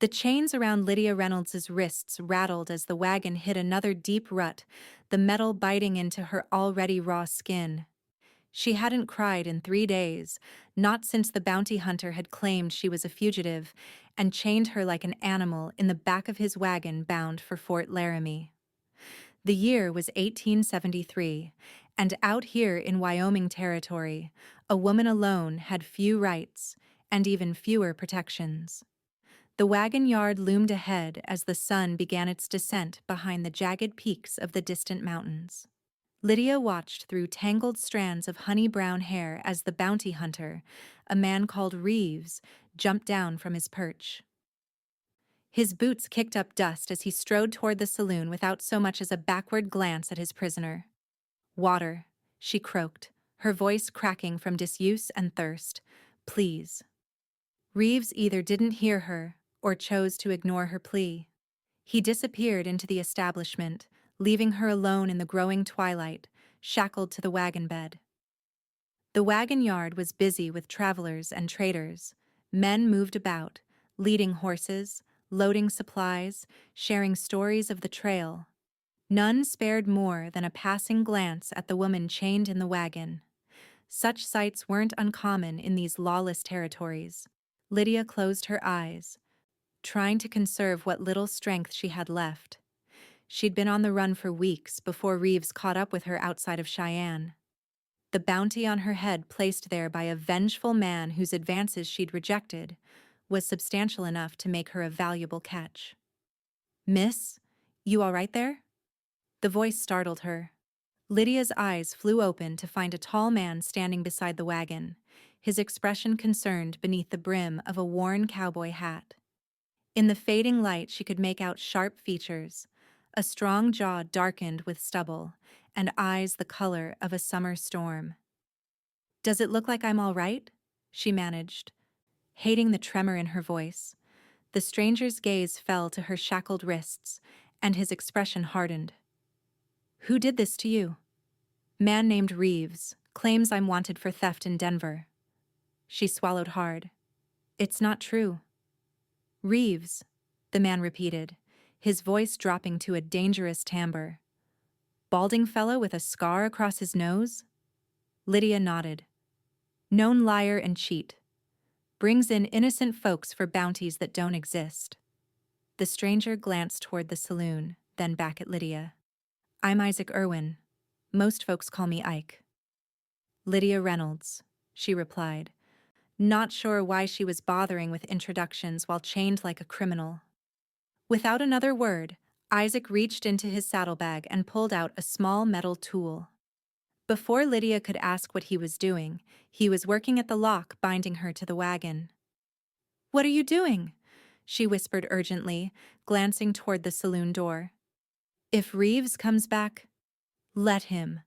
The chains around Lydia Reynolds's wrists rattled as the wagon hit another deep rut, the metal biting into her already raw skin. She hadn't cried in 3 days, not since the bounty hunter had claimed she was a fugitive and chained her like an animal in the back of his wagon bound for Fort Laramie. The year was 1873, and out here in Wyoming Territory, a woman alone had few rights and even fewer protections. The wagon yard loomed ahead as the sun began its descent behind the jagged peaks of the distant mountains. Lydia watched through tangled strands of honey-brown hair as the bounty hunter, a man called Reeves, jumped down from his perch. His boots kicked up dust as he strode toward the saloon without so much as a backward glance at his prisoner. "Water," she croaked, her voice cracking from disuse and thirst. "Please." Reeves either didn't hear her or chose to ignore her plea. He disappeared into the establishment, leaving her alone in the growing twilight, shackled to the wagon bed. The wagon yard was busy with travelers and traders. Men moved about, leading horses, loading supplies, sharing stories of the trail. None spared more than a passing glance at the woman chained in the wagon. Such sights weren't uncommon in these lawless territories. Lydia closed her eyes, trying to conserve what little strength she had left. She'd been on the run for weeks before Reeves caught up with her outside of Cheyenne. The bounty on her head placed there by a vengeful man whose advances she'd rejected was substantial enough to make her a valuable catch. "Miss, you all right there?" The voice startled her. Lydia's eyes flew open to find a tall man standing beside the wagon, his expression concerned beneath the brim of a worn cowboy hat. In the fading light she could make out sharp features, a strong jaw darkened with stubble, and eyes the color of a summer storm. "Does it look like I'm all right?" she managed, hating the tremor in her voice. The stranger's gaze fell to her shackled wrists, and his expression hardened. "Who did this to you?" "Man named Reeves, claims I'm wanted for theft in Denver." She swallowed hard. "It's not true." "Reeves," the man repeated, his voice dropping to a dangerous timbre. "Balding fellow with a scar across his nose?" Lydia nodded. "Known liar and cheat. Brings in innocent folks for bounties that don't exist." The stranger glanced toward the saloon, then back at Lydia. "I'm Isaac Irwin. Most folks call me Ike." "Lydia Reynolds," she replied, not sure why she was bothering with introductions while chained like a criminal. Without another word, Isaac reached into his saddlebag and pulled out a small metal tool. Before Lydia could ask what he was doing, he was working at the lock binding her to the wagon. "What are you doing?" she whispered urgently, glancing toward the saloon door. "If Reeves comes back, let him,"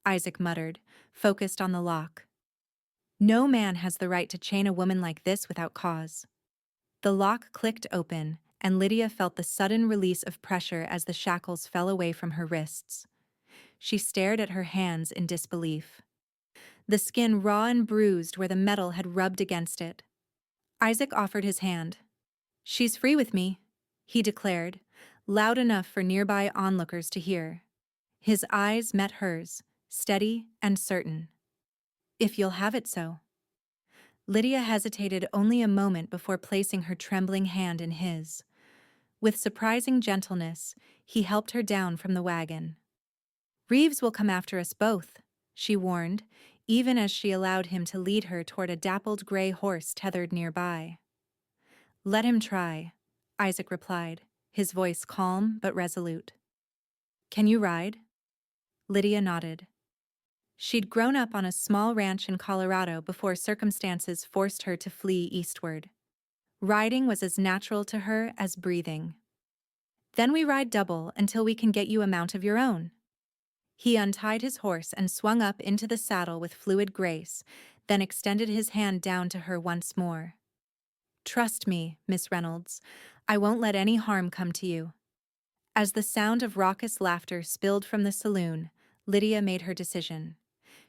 Isaac muttered, focused on the lock. "No man has the right to chain a woman like this without cause." The lock clicked open, and Lydia felt the sudden release of pressure as the shackles fell away from her wrists. She stared at her hands in disbelief. The skin raw and bruised where the metal had rubbed against it. Isaac offered his hand. "She's free with me," he declared, loud enough for nearby onlookers to hear. His eyes met hers, steady and certain. "If you'll have it so." Lydia hesitated only a moment before placing her trembling hand in his. With surprising gentleness, he helped her down from the wagon. "Reeves will come after us both," she warned, even as she allowed him to lead her toward a dappled gray horse tethered nearby. "Let him try," Isaac replied, his voice calm but resolute. "Can you ride?" Lydia nodded. She'd grown up on a small ranch in Colorado before circumstances forced her to flee eastward. Riding was as natural to her as breathing. "Then we ride double until we can get you a mount of your own." He untied his horse and swung up into the saddle with fluid grace, then extended his hand down to her once more. "Trust me, Miss Reynolds, I won't let any harm come to you." As the sound of raucous laughter spilled from the saloon, Lydia made her decision.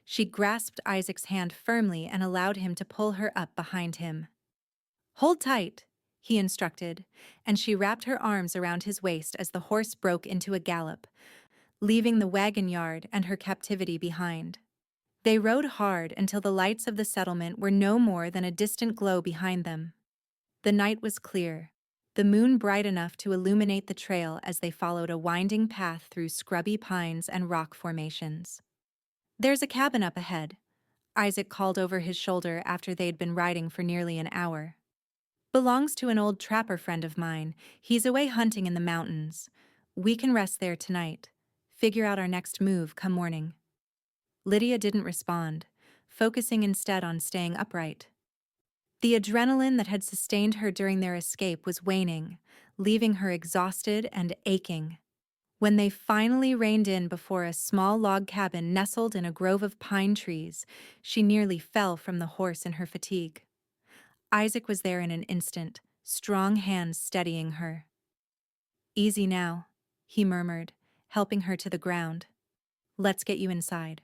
She grasped Isaac's hand firmly and allowed him to pull her up behind him. "Hold tight," he instructed, and she wrapped her arms around his waist as the horse broke into a gallop, leaving the wagon yard and her captivity behind. They rode hard until the lights of the settlement were no more than a distant glow behind them. The night was clear, the moon bright enough to illuminate the trail as they followed a winding path through scrubby pines and rock formations. "There's a cabin up ahead," Isaac called over his shoulder after they'd been riding for nearly an hour. "Belongs to an old trapper friend of mine. He's away hunting in the mountains. We can rest there tonight. Figure out our next move come morning." Lydia didn't respond, focusing instead on staying upright. The adrenaline that had sustained her during their escape was waning, leaving her exhausted and aching. When they finally reined in before a small log cabin nestled in a grove of pine trees, she nearly fell from the horse in her fatigue. Isaac was there in an instant, strong hands steadying her. "Easy now," he murmured, helping her to the ground. "Let's get you inside."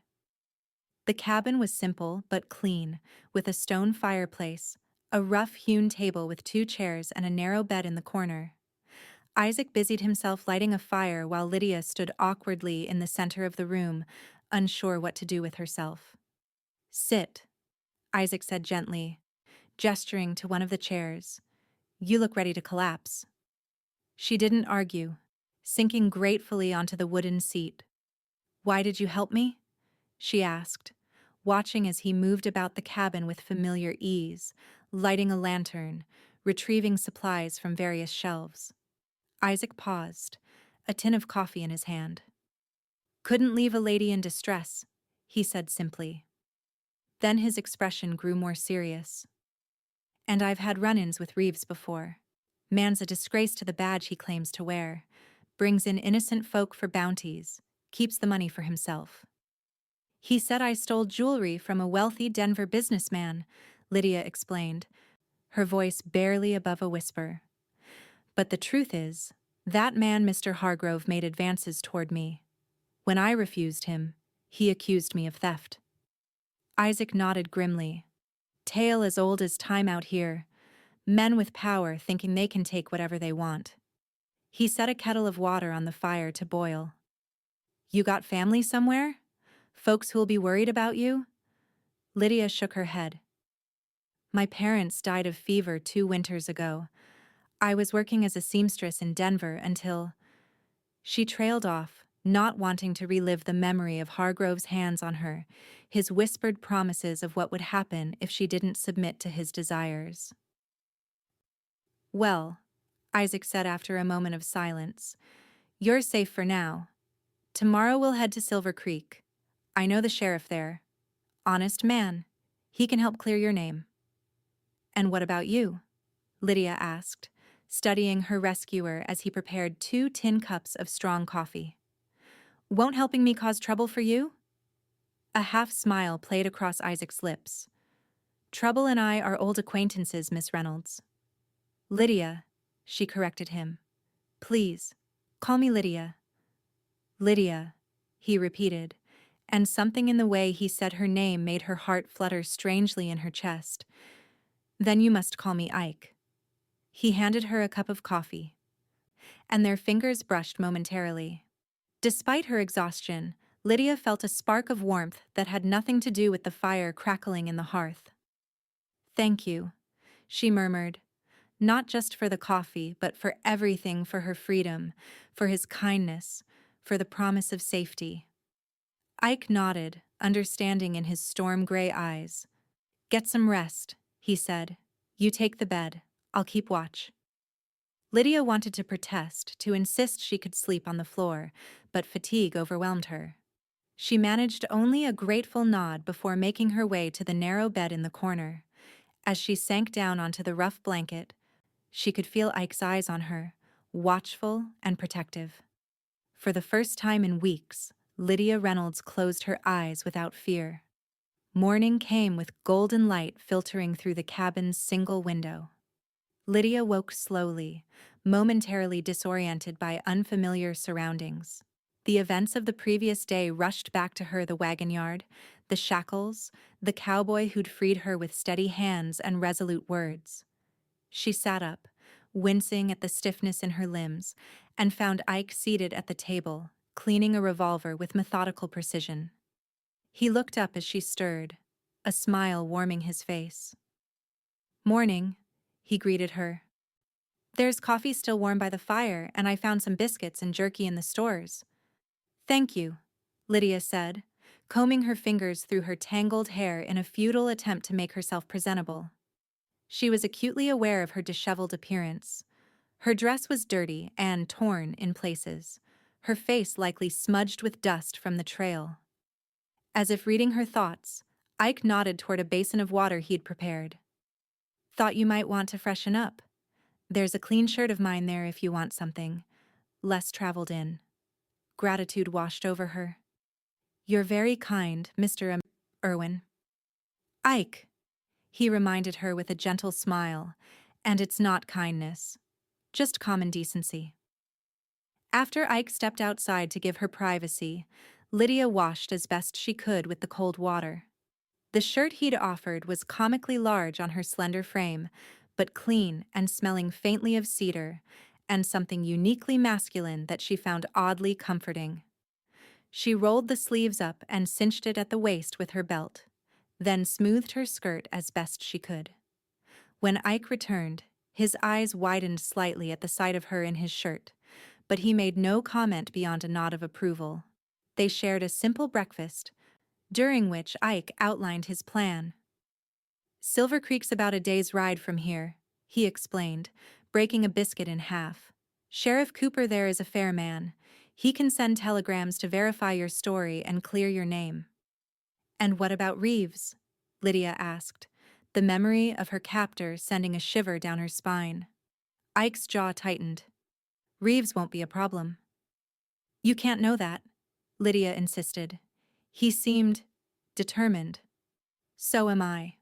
The cabin was simple but clean, with a stone fireplace, a rough-hewn table with 2 chairs and a narrow bed in the corner. Isaac busied himself lighting a fire while Lydia stood awkwardly in the center of the room, unsure what to do with herself. "Sit," Isaac said gently, gesturing to one of the chairs. "You look ready to collapse." She didn't argue, sinking gratefully onto the wooden seat. "Why did you help me?" she asked, watching as he moved about the cabin with familiar ease, lighting a lantern, retrieving supplies from various shelves. Isaac paused, a tin of coffee in his hand. "Couldn't leave a lady in distress," he said simply. Then his expression grew more serious. "And I've had run-ins with Reeves before. Man's a disgrace to the badge he claims to wear, brings in innocent folk for bounties, keeps the money for himself. He said I stole jewelry from a wealthy Denver businessman," Lydia explained, her voice barely above a whisper. "But the truth is, that man Mr. Hargrove made advances toward me. When I refused him, he accused me of theft." Isaac nodded grimly. "Tale as old as time out here. Men with power thinking they can take whatever they want." He set a kettle of water on the fire to boil. "You got family somewhere? Folks who'll be worried about you?" Lydia shook her head. "My parents died of fever 2 winters ago. I was working as a seamstress in Denver until—" She trailed off, not wanting to relive the memory of Hargrove's hands on her, his whispered promises of what would happen if she didn't submit to his desires. "Well," Isaac said after a moment of silence, "you're safe for now. Tomorrow we'll head to Silver Creek. I know the sheriff there. Honest man. He can help clear your name." "And what about you?" Lydia asked, studying her rescuer as he prepared 2 tin cups of strong coffee. "Won't helping me cause trouble for you?" A half smile played across Isaac's lips. "Trouble and I are old acquaintances, Miss Reynolds." "Lydia," she corrected him. "Please, call me Lydia." "Lydia," he repeated, and something in the way he said her name made her heart flutter strangely in her chest. "Then you must call me Ike." He handed her a cup of coffee, and their fingers brushed momentarily. Despite her exhaustion, Lydia felt a spark of warmth that had nothing to do with the fire crackling in the hearth. "Thank you," she murmured, not just for the coffee, but for everything, for her freedom, for his kindness, for the promise of safety. Ike nodded, understanding in his storm-gray eyes. "Get some rest," he said. "You take the bed. I'll keep watch." Lydia wanted to protest, to insist she could sleep on the floor, but fatigue overwhelmed her. She managed only a grateful nod before making her way to the narrow bed in the corner. As she sank down onto the rough blanket, she could feel Ike's eyes on her, watchful and protective. For the first time in weeks, Lydia Reynolds closed her eyes without fear. Morning came with golden light filtering through the cabin's single window. Lydia woke slowly, momentarily disoriented by unfamiliar surroundings. The events of the previous day rushed back to her: the wagon yard, the shackles, the cowboy who'd freed her with steady hands and resolute words. She sat up, wincing at the stiffness in her limbs, and found Ike seated at the table, cleaning a revolver with methodical precision. He looked up as she stirred, a smile warming his face. "Morning," he greeted her. "There's coffee still warm by the fire, and I found some biscuits and jerky in the stores." "Thank you," Lydia said, combing her fingers through her tangled hair in a futile attempt to make herself presentable. She was acutely aware of her disheveled appearance. Her dress was dirty and torn in places, her face likely smudged with dust from the trail. As if reading her thoughts, Ike nodded toward a basin of water he'd prepared. "Thought you might want to freshen up. There's a clean shirt of mine there if you want something less traveled in." Gratitude washed over her. "You're very kind, Mr. Irwin." "Ike," he reminded her with a gentle smile, "and it's not kindness. Just common decency." After Ike stepped outside to give her privacy, Lydia washed as best she could with the cold water. The shirt he'd offered was comically large on her slender frame, but clean and smelling faintly of cedar, and something uniquely masculine that she found oddly comforting. She rolled the sleeves up and cinched it at the waist with her belt, then smoothed her skirt as best she could. When Ike returned, his eyes widened slightly at the sight of her in his shirt, but he made no comment beyond a nod of approval. They shared a simple breakfast, during which Ike outlined his plan. "Silver Creek's about a day's ride from here," he explained, breaking a biscuit in half. "Sheriff Cooper there is a fair man. He can send telegrams to verify your story and clear your name." "And what about Reeves?" Lydia asked, the memory of her captor sending a shiver down her spine. Ike's jaw tightened. "Reeves won't be a problem." "You can't know that," Lydia insisted. "He seemed determined." "So am I,"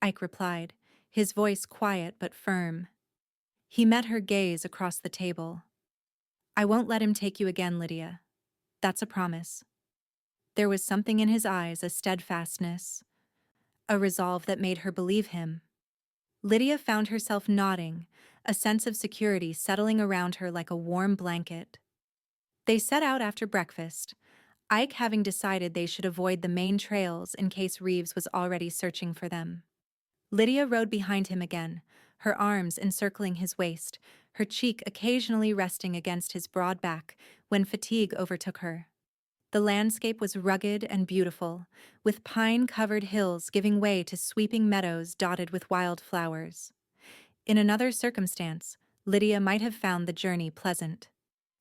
Ike replied, his voice quiet but firm. He met her gaze across the table. "I won't let him take you again, Lydia. That's a promise." There was something in his eyes, a steadfastness, a resolve that made her believe him. Lydia found herself nodding, a sense of security settling around her like a warm blanket. They set out after breakfast, Ike having decided they should avoid the main trails in case Reeves was already searching for them. Lydia rode behind him again, her arms encircling his waist, her cheek occasionally resting against his broad back when fatigue overtook her. The landscape was rugged and beautiful, with pine-covered hills giving way to sweeping meadows dotted with wildflowers. In another circumstance, Lydia might have found the journey pleasant.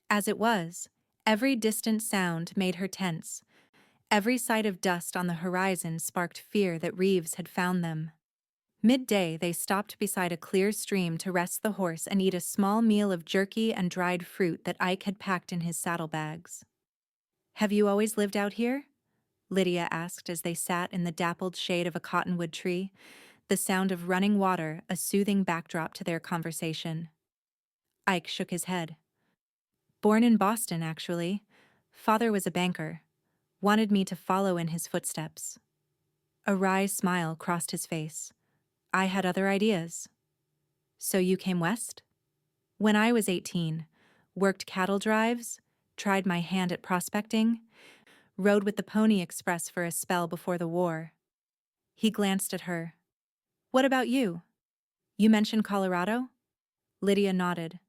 As it was, every distant sound made her tense. Every sight of dust on the horizon sparked fear that Reeves had found them. Midday, they stopped beside a clear stream to rest the horse and eat a small meal of jerky and dried fruit that Ike had packed in his saddlebags. "Have you always lived out here?" Lydia asked as they sat in the dappled shade of a cottonwood tree, the sound of running water a soothing backdrop to their conversation. Ike shook his head. "Born in Boston, actually. Father was a banker. Wanted me to follow in his footsteps." A wry smile crossed his face. "I had other ideas." "So you came west?" "When I was 18, worked cattle drives, tried my hand at prospecting, rode with the Pony Express for a spell before the war." He glanced at her. "What about you? You mentioned Colorado?" Lydia nodded.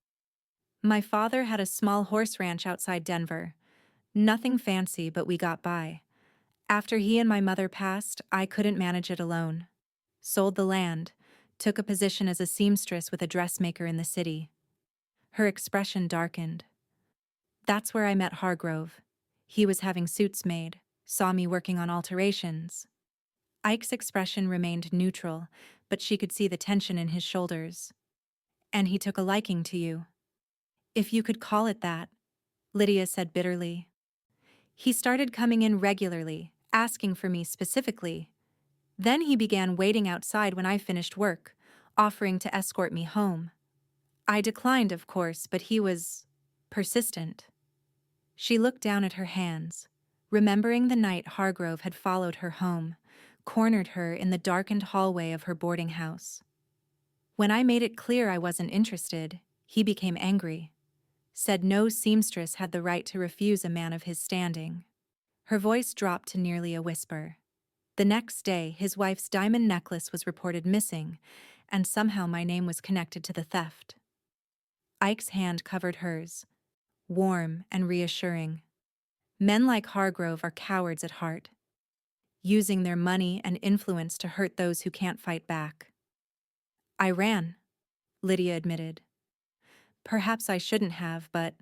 "My father had a small horse ranch outside Denver. Nothing fancy, but we got by. After he and my mother passed, I couldn't manage it alone. Sold the land, took a position as a seamstress with a dressmaker in the city." Her expression darkened. "That's where I met Hargrove. He was having suits made, saw me working on alterations." Ike's expression remained neutral, but she could see the tension in his shoulders. "And he took a liking to you." "If you could call it that," Lydia said bitterly. "He started coming in regularly, asking for me specifically. Then he began waiting outside when I finished work, offering to escort me home. I declined, of course, but he was persistent." She looked down at her hands, remembering the night Hargrove had followed her home, cornered her in the darkened hallway of her boarding house. When I made it clear I wasn't interested, he became angry. Said no seamstress had the right to refuse a man of his standing. Her voice dropped to nearly a whisper. The next day, his wife's diamond necklace was reported missing, and somehow my name was connected to the theft. Ike's hand covered hers, warm and reassuring. Men like Hargrove are cowards at heart, using their money and influence to hurt those who can't fight back. I ran, Lydia admitted. Perhaps I shouldn't have, but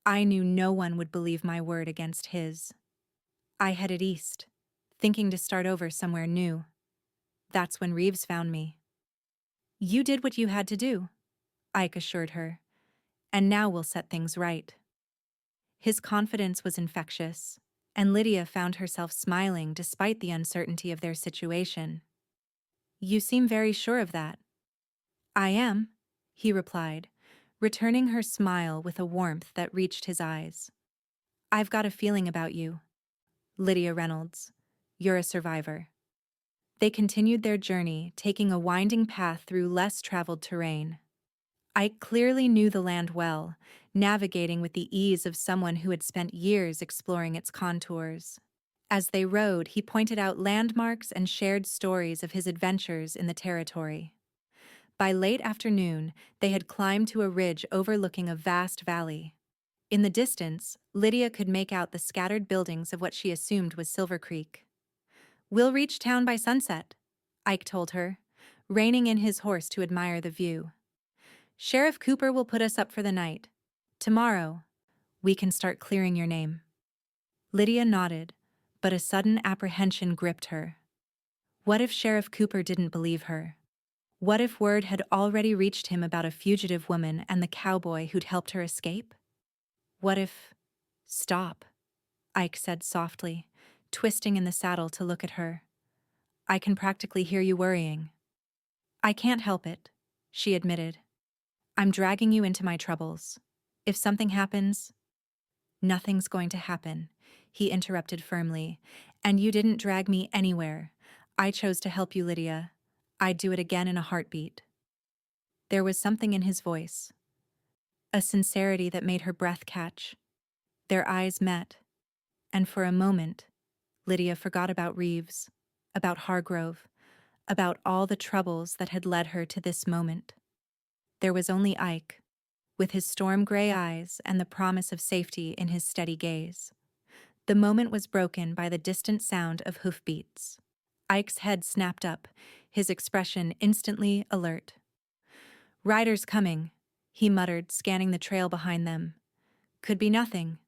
I knew no one would believe my word against his. I headed east, thinking to start over somewhere new. That's when Reeves found me. You did what you had to do, Ike assured her, and now we'll set things right. His confidence was infectious, and Lydia found herself smiling despite the uncertainty of their situation. You seem very sure of that. I am, he replied, returning her smile with a warmth that reached his eyes. I've got a feeling about you, Lydia Reynolds. You're a survivor. They continued their journey, taking a winding path through less traveled terrain. Ike clearly knew the land well, navigating with the ease of someone who had spent years exploring its contours. As they rode, he pointed out landmarks and shared stories of his adventures in the territory. By late afternoon, they had climbed to a ridge overlooking a vast valley. In the distance, Lydia could make out the scattered buildings of what she assumed was Silver Creek. We'll reach town by sunset, Ike told her, reining in his horse to admire the view. Sheriff Cooper will put us up for the night. Tomorrow, we can start clearing your name. Lydia nodded, but a sudden apprehension gripped her. What if Sheriff Cooper didn't believe her? What if word had already reached him about a fugitive woman and the cowboy who'd helped her escape? What if— Stop, Ike said softly, twisting in the saddle to look at her. I can practically hear you worrying. I can't help it, she admitted. I'm dragging you into my troubles. If something happens— Nothing's going to happen, he interrupted firmly. And you didn't drag me anywhere. I chose to help you, Lydia. I'd do it again in a heartbeat. There was something in his voice, a sincerity that made her breath catch. Their eyes met, and for a moment, Lydia forgot about Reeves, about Hargrove, about all the troubles that had led her to this moment. There was only Ike, with his storm-gray eyes and the promise of safety in his steady gaze. The moment was broken by the distant sound of hoofbeats. Ike's head snapped up, his expression instantly alert. Riders coming, he muttered, scanning the trail behind them. Could be nothing,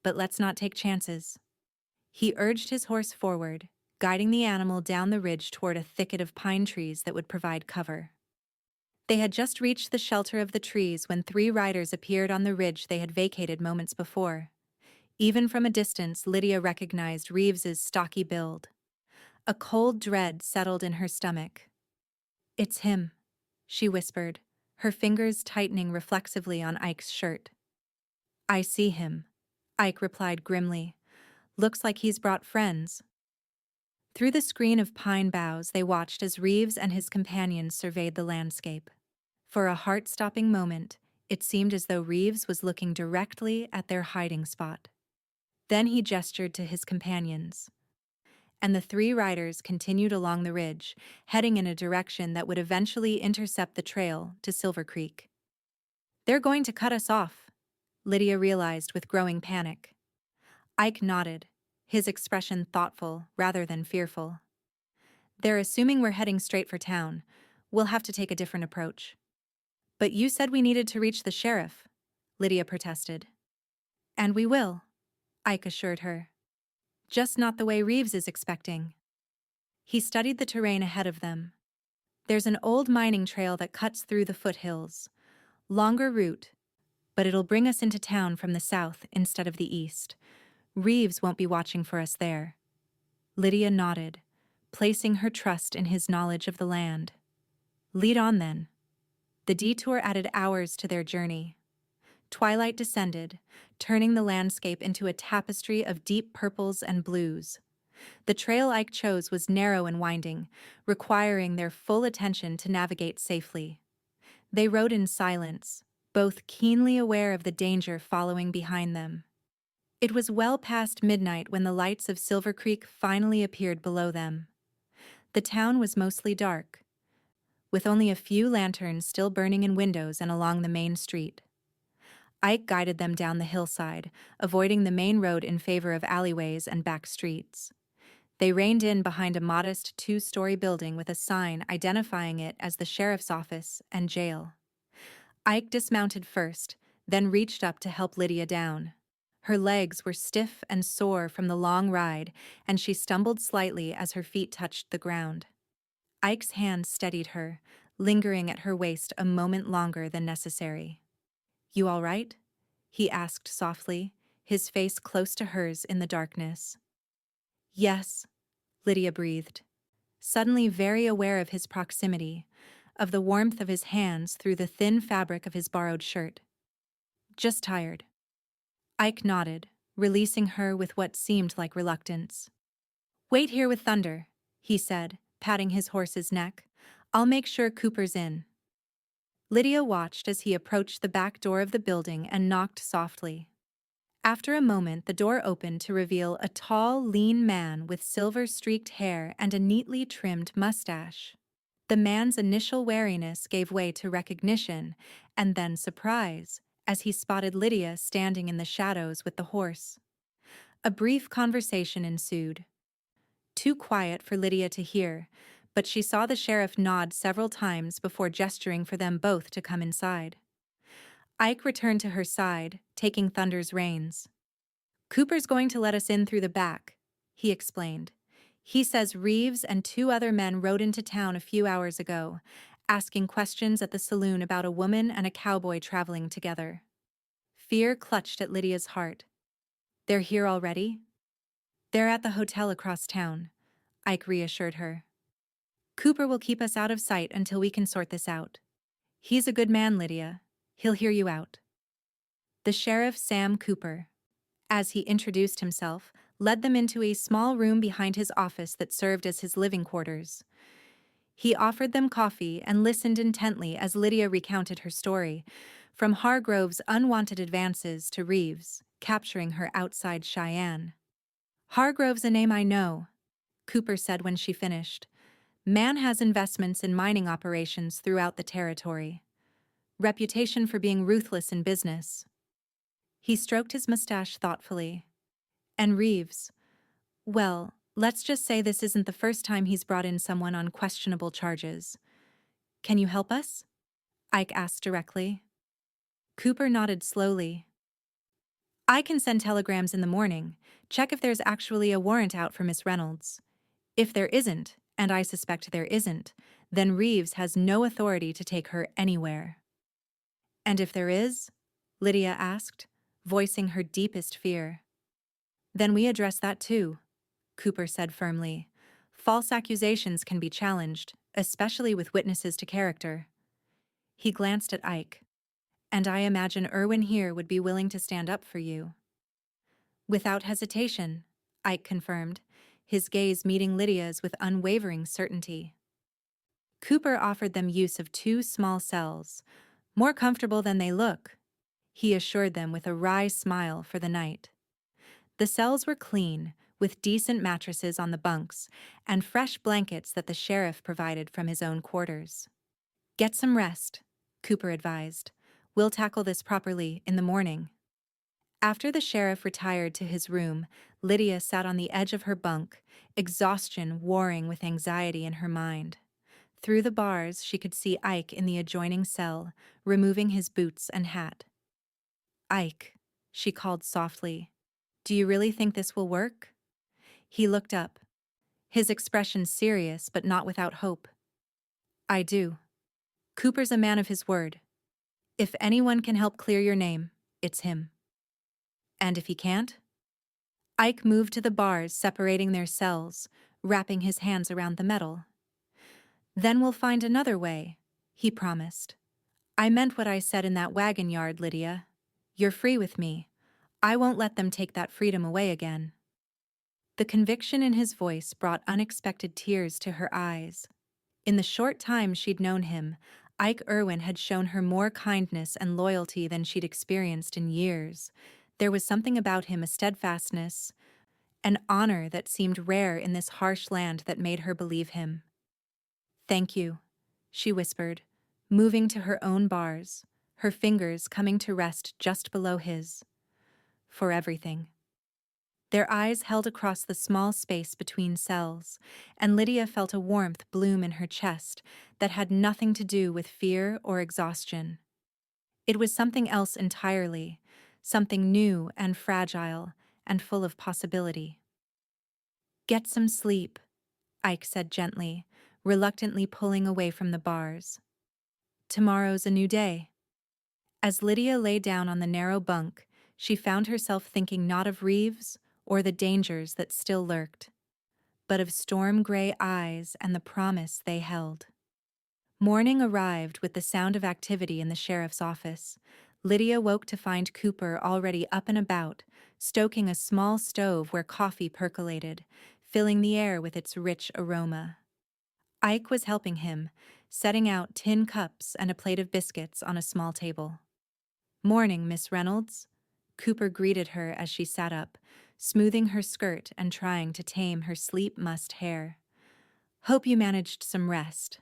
but let's not take chances. He urged his horse forward, guiding the animal down the ridge toward a thicket of pine trees that would provide cover. They had just reached the shelter of the trees when 3 riders appeared on the ridge they had vacated moments before. Even from a distance, Lydia recognized Reeves's stocky build. A cold dread settled in her stomach. It's him, she whispered, her fingers tightening reflexively on Ike's shirt. I see him, Ike replied grimly. Looks like he's brought friends. Through the screen of pine boughs, they watched as Reeves and his companions surveyed the landscape. For a heart-stopping moment, it seemed as though Reeves was looking directly at their hiding spot. Then he gestured to his companions, and the 3 riders continued along the ridge, heading in a direction that would eventually intercept the trail to Silver Creek. They're going to cut us off, Lydia realized with growing panic. Ike nodded, his expression thoughtful rather than fearful. They're assuming we're heading straight for town. We'll have to take a different approach. But you said we needed to reach the sheriff, Lydia protested. And we will, Ike assured her. Just not the way Reeves is expecting. He studied the terrain ahead of them. There's an old mining trail that cuts through the foothills. Longer route, but it'll bring us into town from the south instead of the east. Reeves won't be watching for us there. Lydia nodded, placing her trust in his knowledge of the land. Lead on then. The detour added hours to their journey. Twilight descended, turning the landscape into a tapestry of deep purples and blues. The trail Ike chose was narrow and winding, requiring their full attention to navigate safely. They rode in silence, both keenly aware of the danger following behind them. It was well past midnight when the lights of Silver Creek finally appeared below them. The town was mostly dark, with only a few lanterns still burning in windows and along the main street. Ike guided them down the hillside, avoiding the main road in favor of alleyways and back streets. They reined in behind a modest two-story building with a sign identifying it as the sheriff's office and jail. Ike dismounted first, then reached up to help Lydia down. Her legs were stiff and sore from the long ride, and she stumbled slightly as her feet touched the ground. Ike's hand steadied her, lingering at her waist a moment longer than necessary. "You all right?" he asked softly, his face close to hers in the darkness. "Yes," Lydia breathed, suddenly very aware of his proximity, of the warmth of his hands through the thin fabric of his borrowed shirt. "Just tired." Ike nodded, releasing her with what seemed like reluctance. "Wait here with Thunder," he said, patting his horse's neck. "I'll make sure Cooper's in." Lydia watched as he approached the back door of the building and knocked softly. After a moment, the door opened to reveal a tall, lean man with silver-streaked hair and a neatly trimmed mustache. The man's initial wariness gave way to recognition, and then surprise, as he spotted Lydia standing in the shadows with the horse. A brief conversation ensued. Too quiet for Lydia to hear, but she saw the sheriff nod several times before gesturing for them both to come inside. Ike returned to her side, taking Thunder's reins. "Cooper's going to let us in through the back," he explained. "He says Reeves and two other men rode into town a few hours ago, asking questions at the saloon about a woman and a cowboy traveling together." Fear clutched at Lydia's heart. "They're here already?" "They're at the hotel across town," Ike reassured her. "Cooper will keep us out of sight until we can sort this out. He's a good man, Lydia. He'll hear you out." The sheriff, Sam Cooper, as he introduced himself, led them into a small room behind his office that served as his living quarters. He offered them coffee and listened intently as Lydia recounted her story, from Hargrove's unwanted advances to Reeves, capturing her outside Cheyenne. "Hargrove's a name I know," Cooper said when she finished. "Man has investments in mining operations throughout the territory. Reputation for being ruthless in business." He stroked his mustache thoughtfully. "And Reeves, well, let's just say this isn't the first time he's brought in someone on questionable charges. Can you help us?" Ike asked directly. Cooper nodded slowly. "I can send telegrams in the morning, check if there's actually a warrant out for Miss Reynolds. If there isn't, and I suspect there isn't, then Reeves has no authority to take her anywhere." "And if there is?" Lydia asked, voicing her deepest fear. "Then we address that too," Cooper said firmly. "False accusations can be challenged, especially with witnesses to character." He glanced at Ike. "And I imagine Irwin here would be willing to stand up for you." "Without hesitation," Ike confirmed, his gaze meeting Lydia's with unwavering certainty. Cooper offered them use of two small cells, more comfortable than they look, he assured them with a wry smile for the night. The cells were clean, with decent mattresses on the bunks, and fresh blankets that the sheriff provided from his own quarters. "Get some rest," Cooper advised. "We'll tackle this properly in the morning." After the sheriff retired to his room, Lydia sat on the edge of her bunk, exhaustion warring with anxiety in her mind. Through the bars, she could see Ike in the adjoining cell, removing his boots and hat. "Ike," she called softly, "do you really think this will work?" He looked up, his expression serious but not without hope. "I do. Cooper's a man of his word. If anyone can help clear your name, it's him." "And if he can't?" Ike moved to the bars separating their cells, wrapping his hands around the metal. "Then we'll find another way," he promised. "I meant what I said in that wagon yard, Lydia. You're free with me. I won't let them take that freedom away again." The conviction in his voice brought unexpected tears to her eyes. In the short time she'd known him, Ike Irwin had shown her more kindness and loyalty than she'd experienced in years. There was something about him, a steadfastness, an honor that seemed rare in this harsh land that made her believe him. "Thank you," she whispered, moving to her own bars, her fingers coming to rest just below his. "For everything." Their eyes held across the small space between cells, and Lydia felt a warmth bloom in her chest that had nothing to do with fear or exhaustion. It was something else entirely, something new and fragile and full of possibility. "Get some sleep," Ike said gently, reluctantly pulling away from the bars. "Tomorrow's a new day." As Lydia lay down on the narrow bunk, she found herself thinking not of Reeves or the dangers that still lurked, but of storm-gray eyes and the promise they held. Morning arrived with the sound of activity in the sheriff's office. Lydia woke to find Cooper already up and about, stoking a small stove where coffee percolated, filling the air with its rich aroma. Ike was helping him, setting out tin cups and a plate of biscuits on a small table. "Morning, Miss Reynolds," Cooper greeted her as she sat up, smoothing her skirt and trying to tame her sleep-mussed hair. "Hope you managed some rest."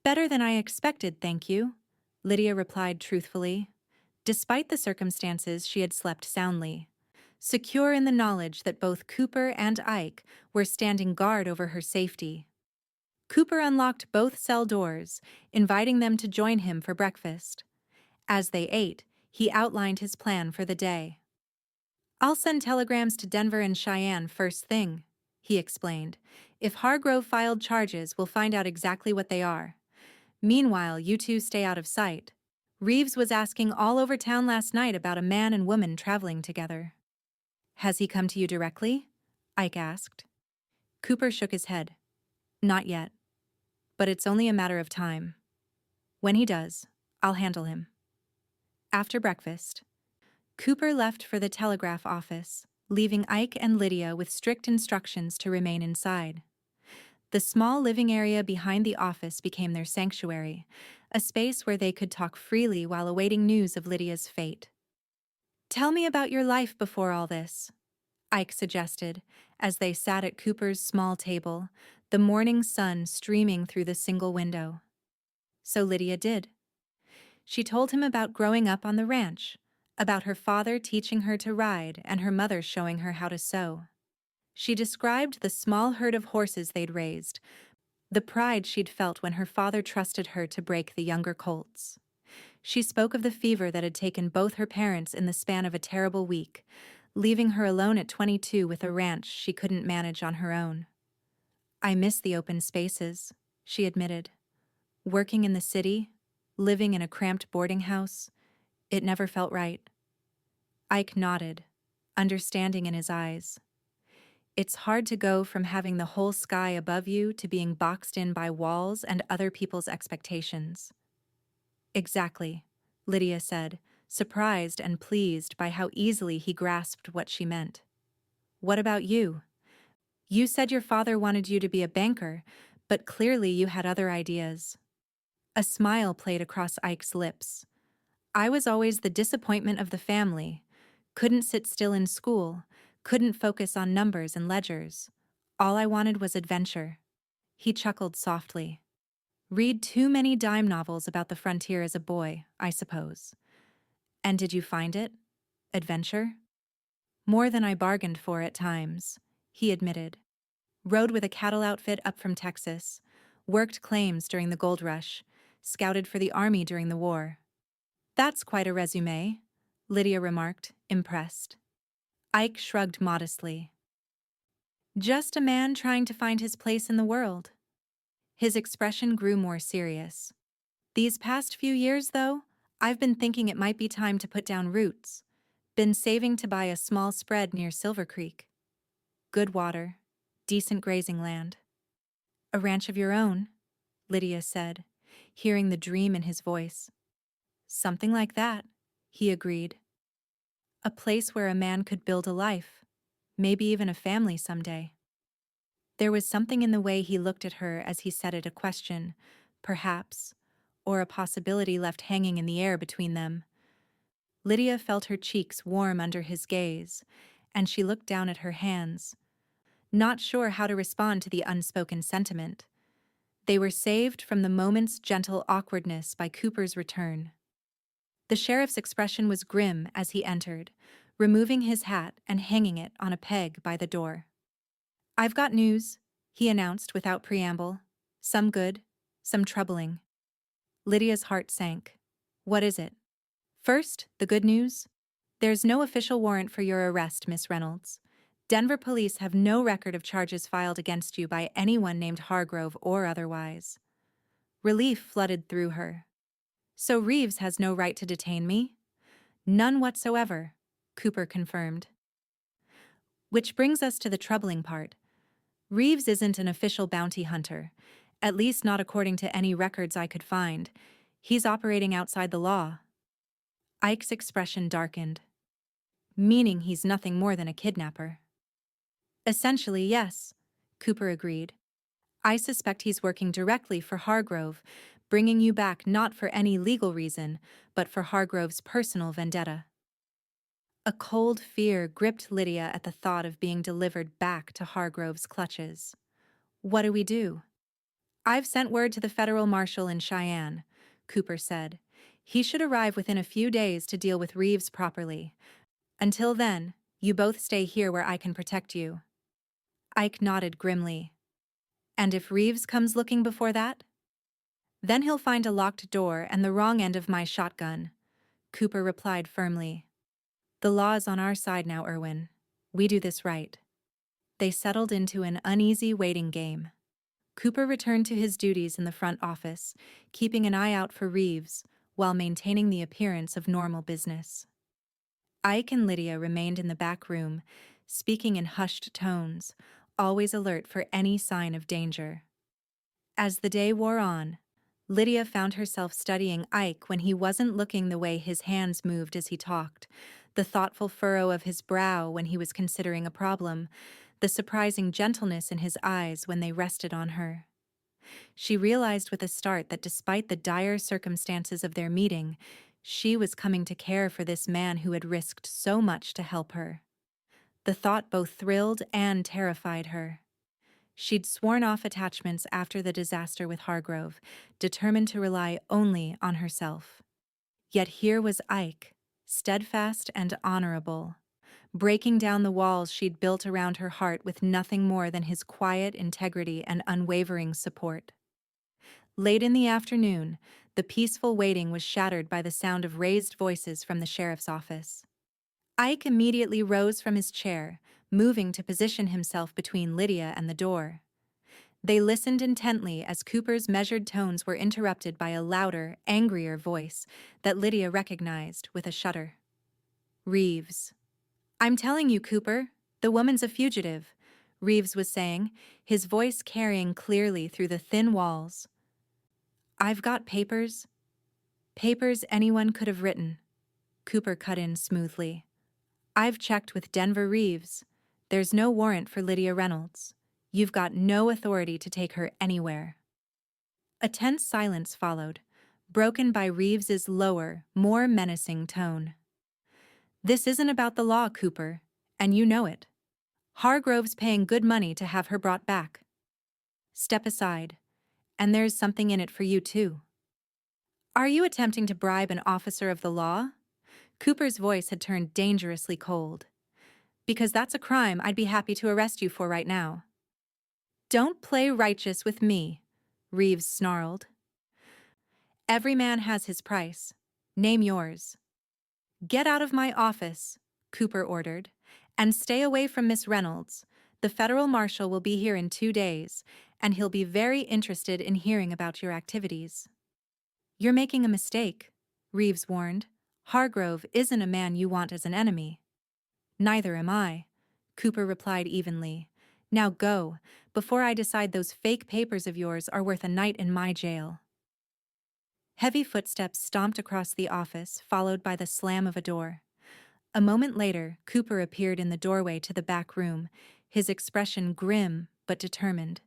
"Better than I expected, thank you," Lydia replied truthfully. Despite the circumstances, she had slept soundly, secure in the knowledge that both Cooper and Ike were standing guard over her safety. Cooper unlocked both cell doors, inviting them to join him for breakfast. As they ate, he outlined his plan for the day. "I'll send telegrams to Denver and Cheyenne first thing," he explained. "If Hargrove filed charges, we'll find out exactly what they are. Meanwhile, you two stay out of sight. Reeves was asking all over town last night about a man and woman traveling together." "Has he come to you directly?" Ike asked. Cooper shook his head. "Not yet. But it's only a matter of time. When he does, I'll handle him." After breakfast, Cooper left for the telegraph office, leaving Ike and Lydia with strict instructions to remain inside. The small living area behind the office became their sanctuary, a space where they could talk freely while awaiting news of Lydia's fate. "Tell me about your life before all this," Ike suggested, as they sat at Cooper's small table, the morning sun streaming through the single window. So Lydia did. She told him about growing up on the ranch, about her father teaching her to ride and her mother showing her how to sew. She described the small herd of horses they'd raised, the pride she'd felt when her father trusted her to break the younger colts. She spoke of the fever that had taken both her parents in the span of a terrible week, leaving her alone at 22 with a ranch she couldn't manage on her own. "I miss the open spaces," she admitted. "Working in the city, living in a cramped boarding house, it never felt right." Ike nodded, understanding in his eyes. "It's hard to go from having the whole sky above you to being boxed in by walls and other people's expectations." "Exactly," Lydia said, surprised and pleased by how easily he grasped what she meant. "What about you? You said your father wanted you to be a banker, but clearly you had other ideas." A smile played across Ike's lips. "I was always the disappointment of the family. Couldn't sit still in school, couldn't focus on numbers and ledgers. All I wanted was adventure." He chuckled softly. "Read too many dime novels about the frontier as a boy, I suppose. And did you find it? Adventure?" "More than I bargained for at times," he admitted. "Rode with a cattle outfit up from Texas, worked claims during the gold rush, scouted for the army during the war." "That's quite a resume," Lydia remarked, impressed. Ike shrugged modestly. "Just a man trying to find his place in the world." His expression grew more serious. "These past few years, though, I've been thinking it might be time to put down roots. Been saving to buy a small spread near Silver Creek. Good water, decent grazing land." "A ranch of your own," Lydia said, hearing the dream in his voice. "Something like that," he agreed. "A place where a man could build a life, maybe even a family someday." There was something in the way he looked at her as he said it, a question, perhaps, or a possibility left hanging in the air between them. Lydia felt her cheeks warm under his gaze, and she looked down at her hands, not sure how to respond to the unspoken sentiment. They were saved from the moment's gentle awkwardness by Cooper's return. The sheriff's expression was grim as he entered, removing his hat and hanging it on a peg by the door. "I've got news," he announced without preamble. "Some good, some troubling." Lydia's heart sank. "What is it?" "First, the good news. There's no official warrant for your arrest, Miss Reynolds. Denver police have no record of charges filed against you by anyone named Hargrove or otherwise." Relief flooded through her. "So Reeves has no right to detain me?" "None whatsoever," Cooper confirmed. Which brings us to the troubling part. Reeves isn't an official bounty hunter, at least not according to any records I could find. He's operating outside the law. Ike's expression darkened. "Meaning he's nothing more than a kidnapper?" "Essentially, yes," Cooper agreed. "I suspect he's working directly for Hargrove, bringing you back not for any legal reason, but for Hargrove's personal vendetta." A cold fear gripped Lydia at the thought of being delivered back to Hargrove's clutches. "What do we do?" "I've sent word to the federal marshal in Cheyenne," Cooper said. "He should arrive within a few days to deal with Reeves properly. Until then, you both stay here where I can protect you." Ike nodded grimly. "And if Reeves comes looking before that?" "Then he'll find a locked door and the wrong end of my shotgun," Cooper replied firmly. "The law is on our side now, Irwin. We do this right." They settled into an uneasy waiting game. Cooper returned to his duties in the front office, keeping an eye out for Reeves, while maintaining the appearance of normal business. Ike and Lydia remained in the back room, speaking in hushed tones, always alert for any sign of danger. As the day wore on, Lydia found herself studying Ike when he wasn't looking, the way his hands moved as he talked, the thoughtful furrow of his brow when he was considering a problem, the surprising gentleness in his eyes when they rested on her. She realized with a start that despite the dire circumstances of their meeting, she was coming to care for this man who had risked so much to help her. The thought both thrilled and terrified her. She'd sworn off attachments after the disaster with Hargrove, determined to rely only on herself. Yet here was Ike, steadfast and honorable, breaking down the walls she'd built around her heart with nothing more than his quiet integrity and unwavering support. Late in the afternoon, the peaceful waiting was shattered by the sound of raised voices from the sheriff's office. Ike immediately rose from his chair, moving to position himself between Lydia and the door. They listened intently as Cooper's measured tones were interrupted by a louder, angrier voice that Lydia recognized with a shudder. "Reeves." "I'm telling you, Cooper, the woman's a fugitive," Reeves was saying, his voice carrying clearly through the thin walls. "I've got papers." "Papers anyone could have written," Cooper cut in smoothly. "I've checked with Denver Reeves. There's no warrant for Lydia Reynolds. You've got no authority to take her anywhere." A tense silence followed, broken by Reeves's lower, more menacing tone. "This isn't about the law, Cooper, and you know it. Hargrove's paying good money to have her brought back. Step aside, and there's something in it for you too." "Are you attempting to bribe an officer of the law?" Cooper's voice had turned dangerously cold. "Because that's a crime I'd be happy to arrest you for right now." "Don't play righteous with me," Reeves snarled. "Every man has his price. Name yours." "Get out of my office," Cooper ordered, "and stay away from Miss Reynolds. The federal marshal will be here in 2 days, and he'll be very interested in hearing about your activities." "You're making a mistake," Reeves warned. "Hargrove isn't a man you want as an enemy." "Neither am I," Cooper replied evenly. "Now go, before I decide those fake papers of yours are worth a night in my jail." Heavy footsteps stomped across the office, followed by the slam of a door. A moment later, Cooper appeared in the doorway to the back room, his expression grim but determined.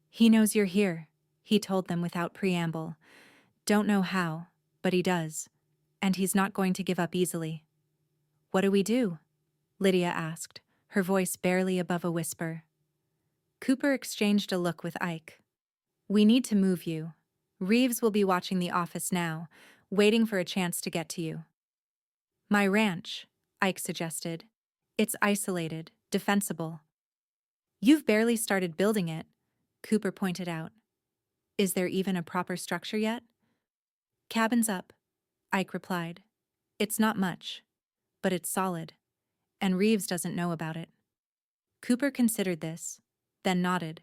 "He knows you're here," he told them without preamble. Don't know how, but he does. And he's not going to give up easily. What do we do? Lydia asked, her voice barely above a whisper. Cooper exchanged a look with Ike. We need to move you. Reeves will be watching the office now, waiting for a chance to get to you. My ranch, Ike suggested. It's isolated, defensible. You've barely started building it, Cooper pointed out. Is there even a proper structure yet? Cabin's up, Ike replied. It's not much, but it's solid, and Reeves doesn't know about it. Cooper considered this, then nodded.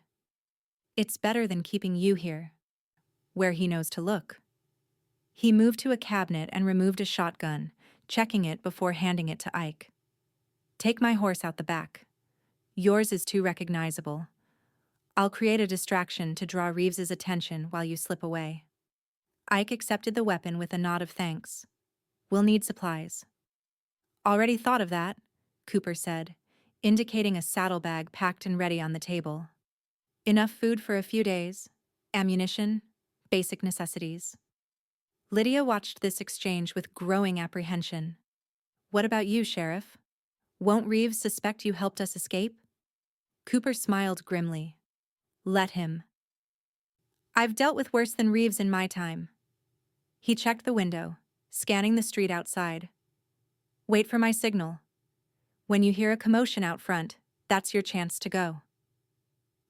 It's better than keeping you here, where he knows to look. He moved to a cabinet and removed a shotgun, checking it before handing it to Ike. Take my horse out the back. Yours is too recognizable. I'll create a distraction to draw Reeves's attention while you slip away. Ike accepted the weapon with a nod of thanks. We'll need supplies. Already thought of that, Cooper said, indicating a saddlebag packed and ready on the table. Enough food for a few days, ammunition, basic necessities. Lydia watched this exchange with growing apprehension. What about you, Sheriff? Won't Reeves suspect you helped us escape? Cooper smiled grimly. Let him. I've dealt with worse than Reeves in my time. He checked the window, scanning the street outside. Wait for my signal. When you hear a commotion out front, that's your chance to go.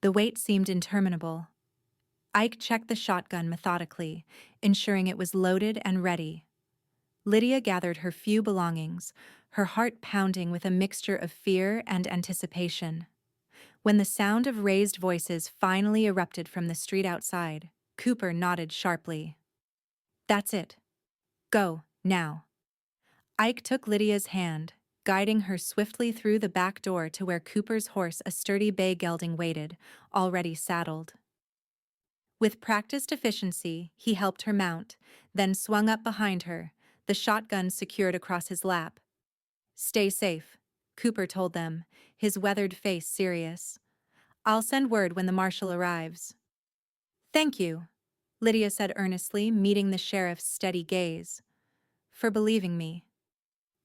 The wait seemed interminable. Ike checked the shotgun methodically, ensuring it was loaded and ready. Lydia gathered her few belongings, her heart pounding with a mixture of fear and anticipation. When the sound of raised voices finally erupted from the street outside, Cooper nodded sharply. That's it. Go, now. Ike took Lydia's hand, guiding her swiftly through the back door to where Cooper's horse, a sturdy bay gelding, waited, already saddled. With practiced efficiency, he helped her mount, then swung up behind her, the shotgun secured across his lap. Stay safe, Cooper told them, his weathered face serious. I'll send word when the marshal arrives. Thank you, Lydia said earnestly, meeting the sheriff's steady gaze. For believing me.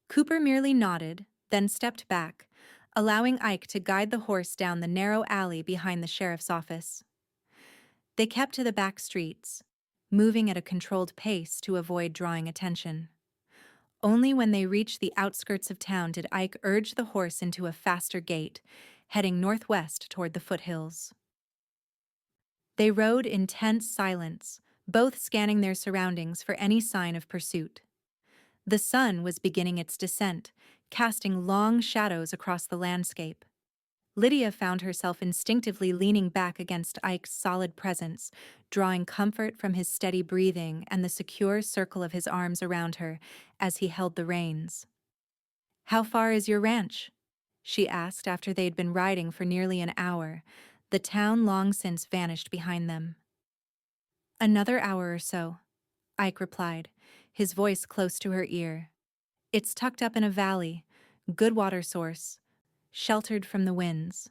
Cooper merely nodded, then stepped back, allowing Ike to guide the horse down the narrow alley behind the sheriff's office. They kept to the back streets, moving at a controlled pace to avoid drawing attention. Only when they reached the outskirts of town did Ike urge the horse into a faster gait, heading northwest toward the foothills. They rode in tense silence, both scanning their surroundings for any sign of pursuit. The sun was beginning its descent, casting long shadows across the landscape. Lydia found herself instinctively leaning back against Ike's solid presence, drawing comfort from his steady breathing and the secure circle of his arms around her as he held the reins. How far is your ranch? She asked after they'd been riding for nearly an hour, the town long since vanished behind them. Another hour or so, Ike replied, his voice close to her ear. It's tucked up in a valley, good water source, sheltered from the winds.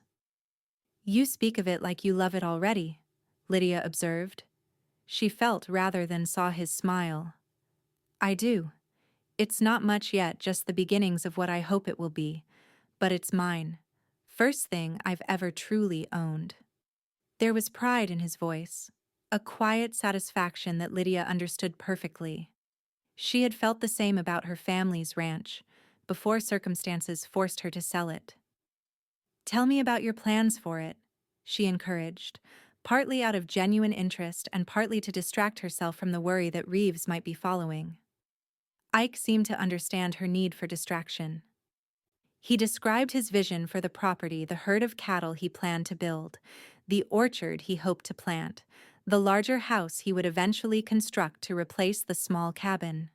You speak of it like you love it already, Lydia observed. She felt rather than saw his smile. I do. It's not much yet, just the beginnings of what I hope it will be, but it's mine. First thing I've ever truly owned. There was pride in his voice, a quiet satisfaction that Lydia understood perfectly. She had felt the same about her family's ranch, before circumstances forced her to sell it. Tell me about your plans for it, she encouraged, partly out of genuine interest and partly to distract herself from the worry that Reeves might be following. Ike seemed to understand her need for distraction. He described his vision for the property, the herd of cattle he planned to build, the orchard he hoped to plant, the larger house he would eventually construct to replace the small cabin.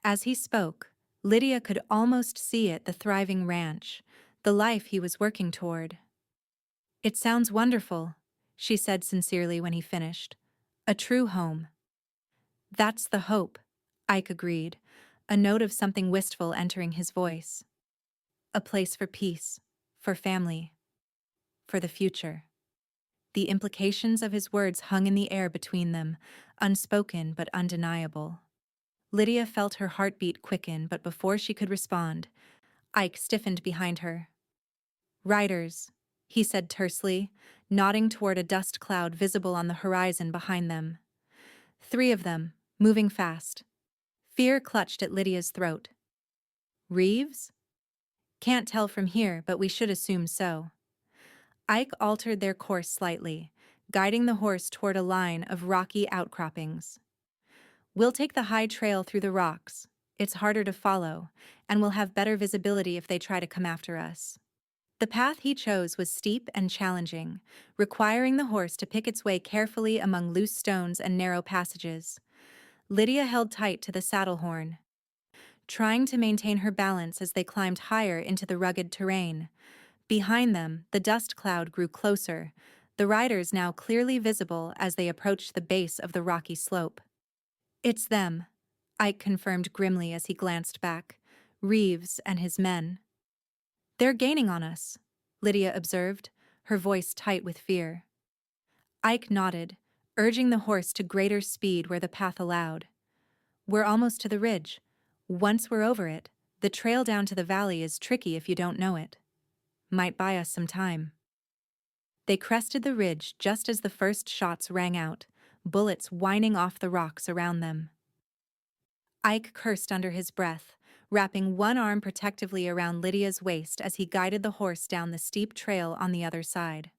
As he spoke, Lydia could almost see it, the thriving ranch, the life he was working toward. It sounds wonderful, she said sincerely when he finished. A true home. That's the hope, Ike agreed, a note of something wistful entering his voice. A place for peace, for family, for the future. The implications of his words hung in the air between them, unspoken but undeniable. Lydia felt her heartbeat quicken, but before she could respond, Ike stiffened behind her. "Riders," he said tersely, nodding toward a dust cloud visible on the horizon behind them. 3 of them, moving fast. Fear clutched at Lydia's throat. "Reeves?" "Can't tell from here, but we should assume so." Ike altered their course slightly, guiding the horse toward a line of rocky outcroppings. "We'll take the high trail through the rocks. It's harder to follow, and we'll have better visibility if they try to come after us." The path he chose was steep and challenging, requiring the horse to pick its way carefully among loose stones and narrow passages. Lydia held tight to the saddle horn, trying to maintain her balance as they climbed higher into the rugged terrain. Behind them, the dust cloud grew closer, the riders now clearly visible as they approached the base of the rocky slope. "It's them," Ike confirmed grimly as he glanced back. "Reeves and his men." "They're gaining on us," Lydia observed, her voice tight with fear. Ike nodded, urging the horse to greater speed where the path allowed. "We're almost to the ridge. Once we're over it, the trail down to the valley is tricky if you don't know it. Might buy us some time." They crested the ridge just as the first shots rang out, bullets whining off the rocks around them. Ike cursed under his breath, wrapping one arm protectively around Lydia's waist as he guided the horse down the steep trail on the other side.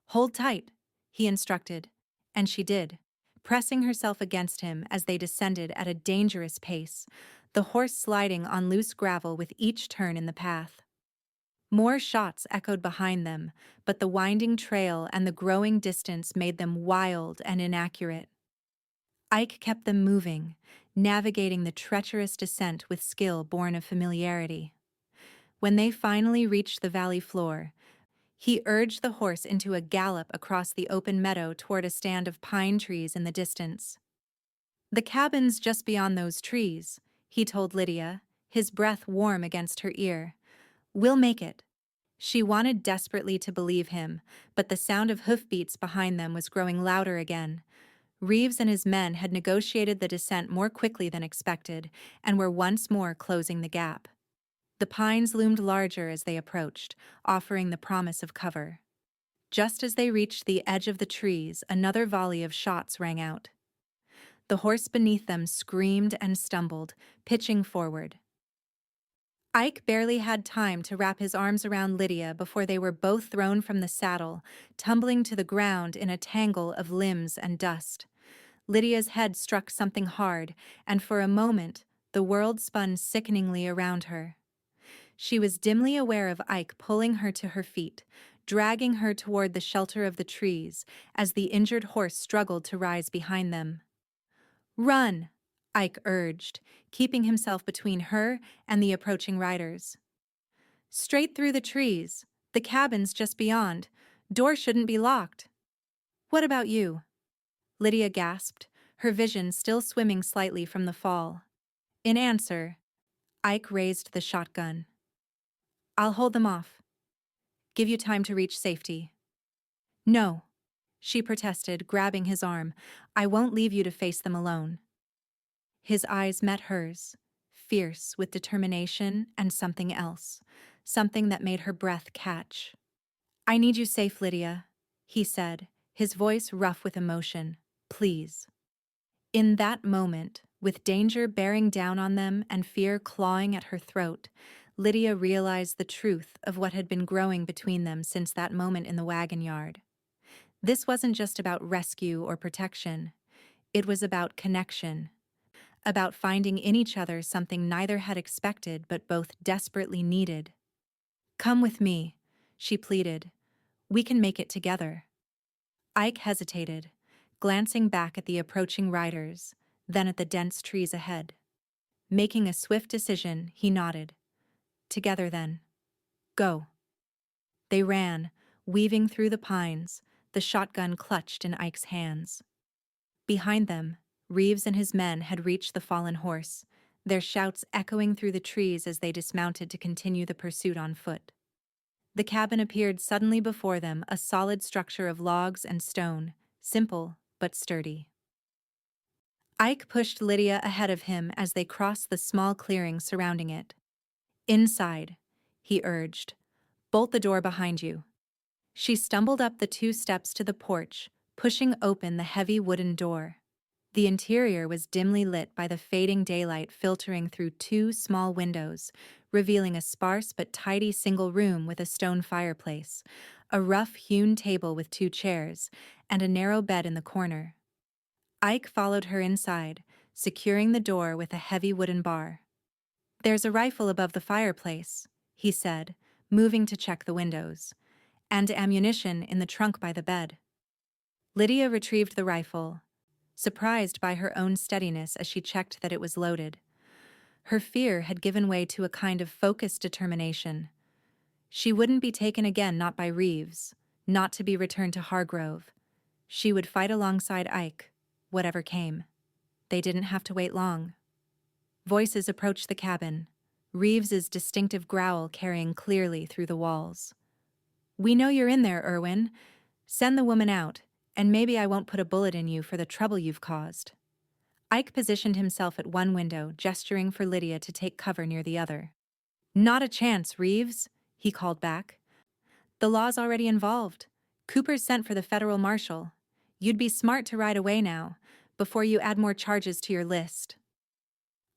"Hold tight," he instructed, and she did, pressing herself against him as they descended at a dangerous pace, the horse sliding on loose gravel with each turn in the path. More shots echoed behind them, but the winding trail and the growing distance made them wild and inaccurate. Ike kept them moving, navigating the treacherous descent with skill born of familiarity. When they finally reached the valley floor, he urged the horse into a gallop across the open meadow toward a stand of pine trees in the distance. "The cabin's just beyond those trees," he told Lydia, his breath warm against her ear. "We'll make it." She wanted desperately to believe him, but the sound of hoofbeats behind them was growing louder again. Reeves and his men had negotiated the descent more quickly than expected, and were once more closing the gap. The pines loomed larger as they approached, offering the promise of cover. Just as they reached the edge of the trees, another volley of shots rang out. The horse beneath them screamed and stumbled, pitching forward. Ike barely had time to wrap his arms around Lydia before they were both thrown from the saddle, tumbling to the ground in a tangle of limbs and dust. Lydia's head struck something hard, and for a moment, the world spun sickeningly around her. She was dimly aware of Ike pulling her to her feet, dragging her toward the shelter of the trees as the injured horse struggled to rise behind them. "Run!" Ike urged, keeping himself between her and the approaching riders. "Straight through the trees. The cabin's just beyond. Door shouldn't be locked." "What about you?" Lydia gasped, her vision still swimming slightly from the fall. In answer, Ike raised the shotgun. "I'll hold them off. Give you time to reach safety." "No," she protested, grabbing his arm. "I won't leave you to face them alone." His eyes met hers, fierce with determination and something else, something that made her breath catch. "I need you safe, Lydia," he said, his voice rough with emotion. "Please." In that moment, with danger bearing down on them and fear clawing at her throat, Lydia realized the truth of what had been growing between them since that moment in the wagon yard. This wasn't just about rescue or protection. It was about connection, about finding in each other something neither had expected but both desperately needed. "Come with me," she pleaded. "We can make it together." Ike hesitated, glancing back at the approaching riders, then at the dense trees ahead. Making a swift decision, he nodded. "Together then. Go." They ran, weaving through the pines, the shotgun clutched in Ike's hands. Behind them, Reeves and his men had reached the fallen horse, their shouts echoing through the trees as they dismounted to continue the pursuit on foot. The cabin appeared suddenly before them, a solid structure of logs and stone, simple but sturdy. Ike pushed Lydia ahead of him as they crossed the small clearing surrounding it. "Inside," he urged. "Bolt the door behind you." She stumbled up the 2 steps to the porch, pushing open the heavy wooden door. The interior was dimly lit by the fading daylight filtering through 2 small windows, revealing a sparse but tidy single room with a stone fireplace, a rough-hewn table with 2 chairs, and a narrow bed in the corner. Ike followed her inside, securing the door with a heavy wooden bar. "There's a rifle above the fireplace," he said, moving to check the windows, "and ammunition in the trunk by the bed." Lydia retrieved the rifle, surprised by her own steadiness as she checked that it was loaded. Her fear had given way to a kind of focused determination. She wouldn't be taken again, not by Reeves, not to be returned to Hargrove. She would fight alongside Ike, whatever came. They didn't have to wait long. Voices approached the cabin, Reeves's distinctive growl carrying clearly through the walls. "We know you're in there, Irwin. Send the woman out, and maybe I won't put a bullet in you for the trouble you've caused." Ike positioned himself at one window, gesturing for Lydia to take cover near the other. "Not a chance, Reeves," he called back. "The law's already involved. Cooper's sent for the federal marshal. You'd be smart to ride away now, before you add more charges to your list."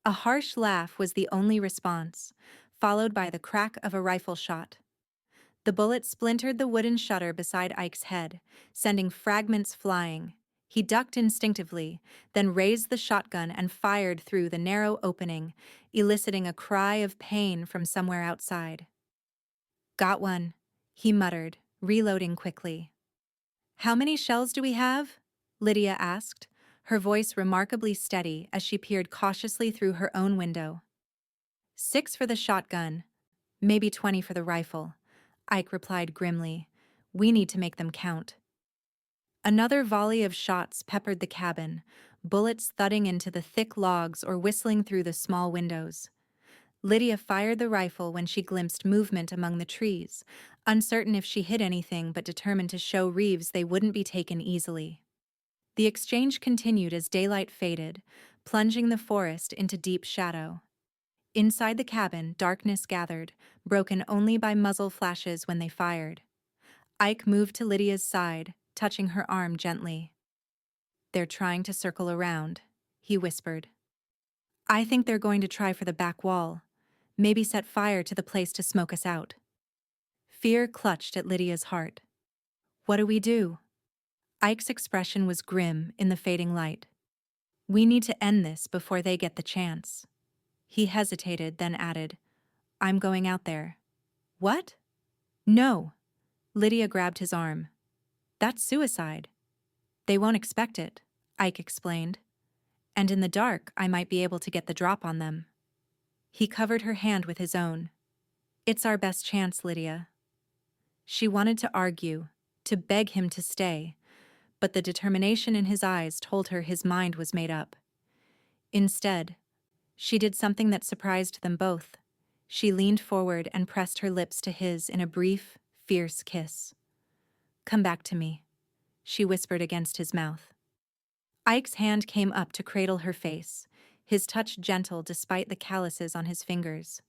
A harsh laugh was the only response, followed by the crack of a rifle shot. The bullet splintered the wooden shutter beside Ike's head, sending fragments flying. He ducked instinctively, then raised the shotgun and fired through the narrow opening, eliciting a cry of pain from somewhere outside. "Got one," he muttered, reloading quickly. "How many shells do we have?" Lydia asked, her voice remarkably steady as she peered cautiously through her own window. "6 for the shotgun, maybe 20 for the rifle," Ike replied grimly. "We need to make them count." Another volley of shots peppered the cabin, bullets thudding into the thick logs or whistling through the small windows. Lydia fired the rifle when she glimpsed movement among the trees, uncertain if she hit anything but determined to show Reeves they wouldn't be taken easily. The exchange continued as daylight faded, plunging the forest into deep shadow. Inside the cabin, darkness gathered, broken only by muzzle flashes when they fired. Ike moved to Lydia's side, touching her arm gently. "They're trying to circle around," he whispered. "I think they're going to try for the back wall, maybe set fire to the place to smoke us out." Fear clutched at Lydia's heart. "What do we do?" Ike's expression was grim in the fading light. "We need to end this before they get the chance." He hesitated, then added, "I'm going out there." "What?" "No." Lydia grabbed his arm. "That's suicide." "They won't expect it," Ike explained. "And in the dark, I might be able to get the drop on them." He covered her hand with his own. "It's our best chance, Lydia." She wanted to argue, to beg him to stay, but the determination in his eyes told her his mind was made up. Instead, she did something that surprised them both. She leaned forward and pressed her lips to his in a brief, fierce kiss. "Come back to me," she whispered against his mouth. Ike's hand came up to cradle her face, his touch gentle despite the calluses on his fingers.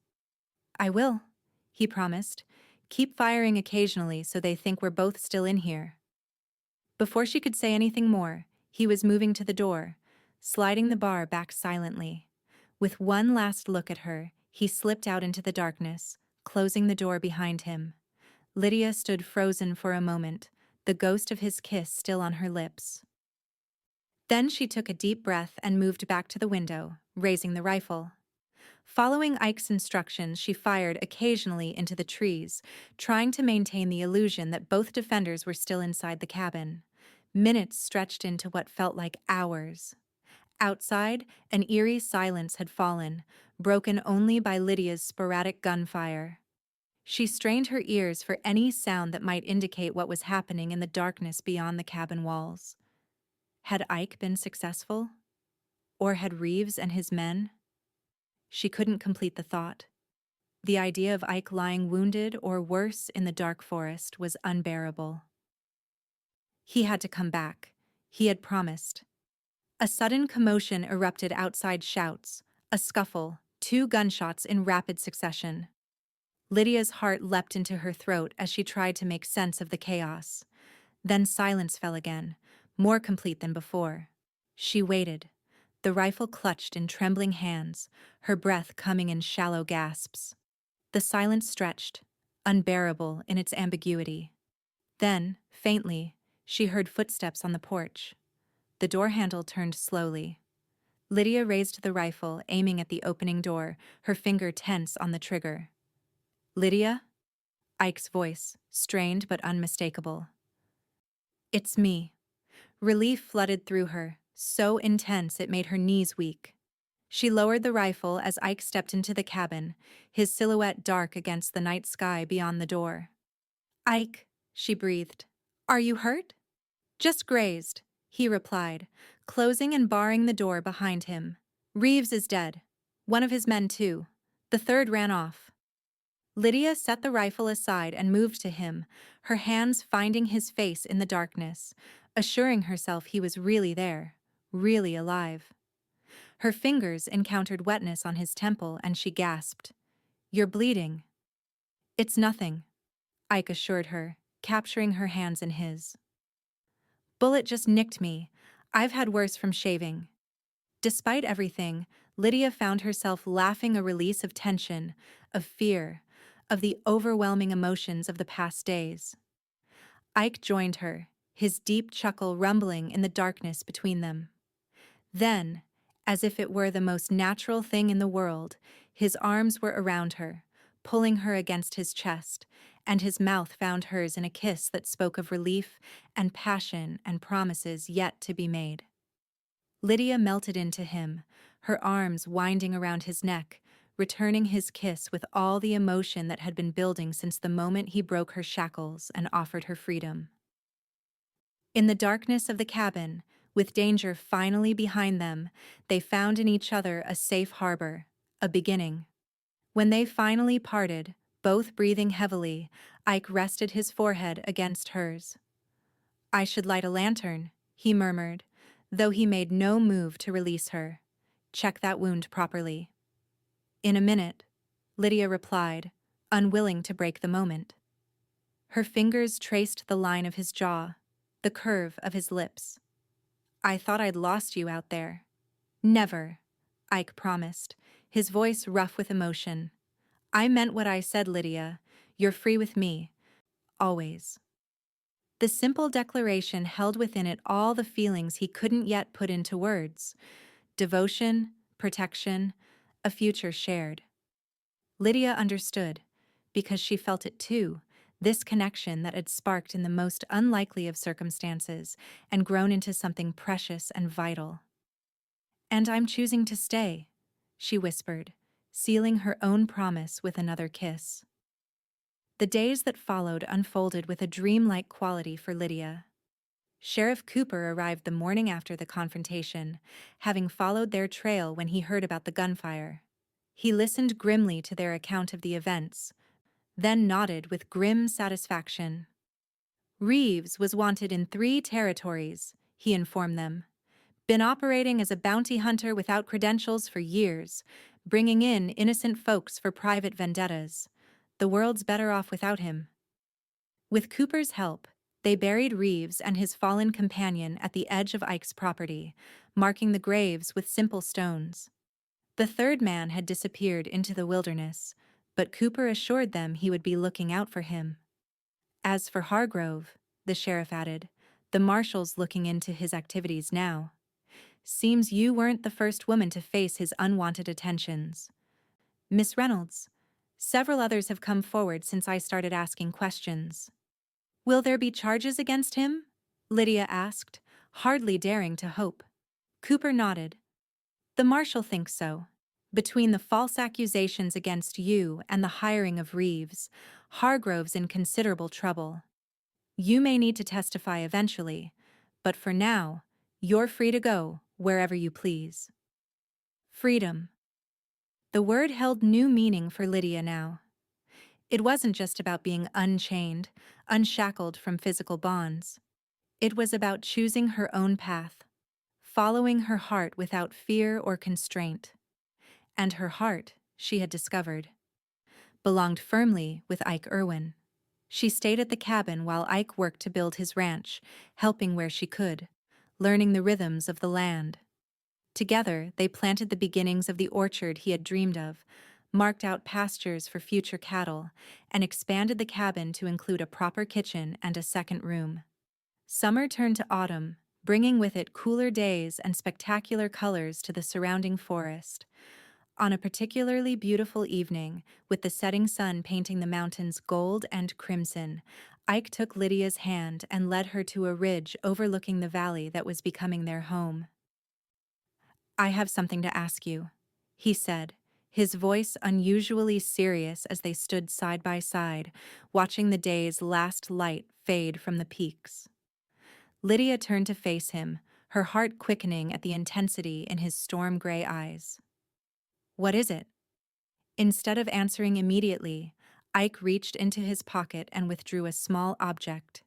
"I will," he promised. "Keep firing occasionally so they think we're both still in here." Before she could say anything more, he was moving to the door, sliding the bar back silently. With one last look at her, he slipped out into the darkness, closing the door behind him. Lydia stood frozen for a moment, the ghost of his kiss still on her lips. Then she took a deep breath and moved back to the window, raising the rifle. Following Ike's instructions, she fired occasionally into the trees, trying to maintain the illusion that both defenders were still inside the cabin. Minutes stretched into what felt like hours. Outside, an eerie silence had fallen, broken only by Lydia's sporadic gunfire. She strained her ears for any sound that might indicate what was happening in the darkness beyond the cabin walls. Had Ike been successful? Or had Reeves and his men? She couldn't complete the thought. The idea of Ike lying wounded or worse in the dark forest was unbearable. He had to come back. He had promised. A sudden commotion erupted outside shouts, a scuffle, 2 gunshots in rapid succession. Lydia's heart leapt into her throat as she tried to make sense of the chaos. Then silence fell again, more complete than before. She waited, the rifle clutched in trembling hands, her breath coming in shallow gasps. The silence stretched, unbearable in its ambiguity. Then, faintly, she heard footsteps on the porch. The door handle turned slowly. Lydia raised the rifle, aiming at the opening door, her finger tense on the trigger. "Lydia?" Ike's voice, strained but unmistakable. "It's me." Relief flooded through her, so intense it made her knees weak. She lowered the rifle as Ike stepped into the cabin, his silhouette dark against the night sky beyond the door. "Ike," she breathed. "Are you hurt?" "Just grazed," he replied, closing and barring the door behind him. "Reeves is dead. One of his men, too. The third ran off." Lydia set the rifle aside and moved to him, her hands finding his face in the darkness, assuring herself he was really there, really alive. Her fingers encountered wetness on his temple and she gasped. "You're bleeding." "It's nothing," Ike assured her, capturing her hands in his. "Bullet just nicked me. I've had worse from shaving." Despite everything, Lydia found herself laughing, a release of tension, of fear, of the overwhelming emotions of the past days. Ike joined her, his deep chuckle rumbling in the darkness between them. Then, as if it were the most natural thing in the world, his arms were around her, pulling her against his chest, and his mouth found hers in a kiss that spoke of relief and passion and promises yet to be made. Lydia melted into him, her arms winding around his neck, returning his kiss with all the emotion that had been building since the moment he broke her shackles and offered her freedom. In the darkness of the cabin, with danger finally behind them, they found in each other a safe harbor, a beginning. When they finally parted, both breathing heavily, Ike rested his forehead against hers. "I should light a lantern," he murmured, though he made no move to release her. "Check that wound properly." "In a minute," Lydia replied, unwilling to break the moment. Her fingers traced the line of his jaw, the curve of his lips. "I thought I'd lost you out there." "Never," Ike promised, his voice rough with emotion. "I meant what I said, Lydia. You're free with me. Always." The simple declaration held within it all the feelings he couldn't yet put into words. Devotion, protection, a future shared. Lydia understood, because she felt it too, this connection that had sparked in the most unlikely of circumstances and grown into something precious and vital. "And I'm choosing to stay," she whispered, sealing her own promise with another kiss. The days that followed unfolded with a dreamlike quality for Lydia. Sheriff Cooper arrived the morning after the confrontation, having followed their trail when he heard about the gunfire. He listened grimly to their account of the events, then nodded with grim satisfaction. Reeves was wanted in 3 territories, he informed them. Been operating as a bounty hunter without credentials for years, bringing in innocent folks for private vendettas. The world's better off without him. With Cooper's help, they buried Reeves and his fallen companion at the edge of Ike's property, marking the graves with simple stones. The third man had disappeared into the wilderness, but Cooper assured them he would be looking out for him. As for Hargrove, the sheriff added, the marshal's looking into his activities now. Seems you weren't the first woman to face his unwanted attentions. Miss Reynolds, several others have come forward since I started asking questions. Will there be charges against him? Lydia asked, hardly daring to hope. Cooper nodded. The marshal thinks so. Between the false accusations against you and the hiring of Reeves, Hargrove's in considerable trouble. You may need to testify eventually, but for now, you're free to go wherever you please. Freedom. The word held new meaning for Lydia now. It wasn't just about being unchained, unshackled from physical bonds. It was about choosing her own path, following her heart without fear or constraint. And her heart, she had discovered, belonged firmly with Ike Irwin. She stayed at the cabin while Ike worked to build his ranch, helping where she could, learning the rhythms of the land. Together, they planted the beginnings of the orchard he had dreamed of, marked out pastures for future cattle, and expanded the cabin to include a proper kitchen and a second room. Summer turned to autumn, bringing with it cooler days and spectacular colors to the surrounding forest. On a particularly beautiful evening, with the setting sun painting the mountains gold and crimson, Ike took Lydia's hand and led her to a ridge overlooking the valley that was becoming their home. "I have something to ask you," he said, his voice unusually serious as they stood side by side, watching the day's last light fade from the peaks. Lydia turned to face him, her heart quickening at the intensity in his storm-gray eyes. "What is it?" Instead of answering immediately, Ike reached into his pocket and withdrew a small object.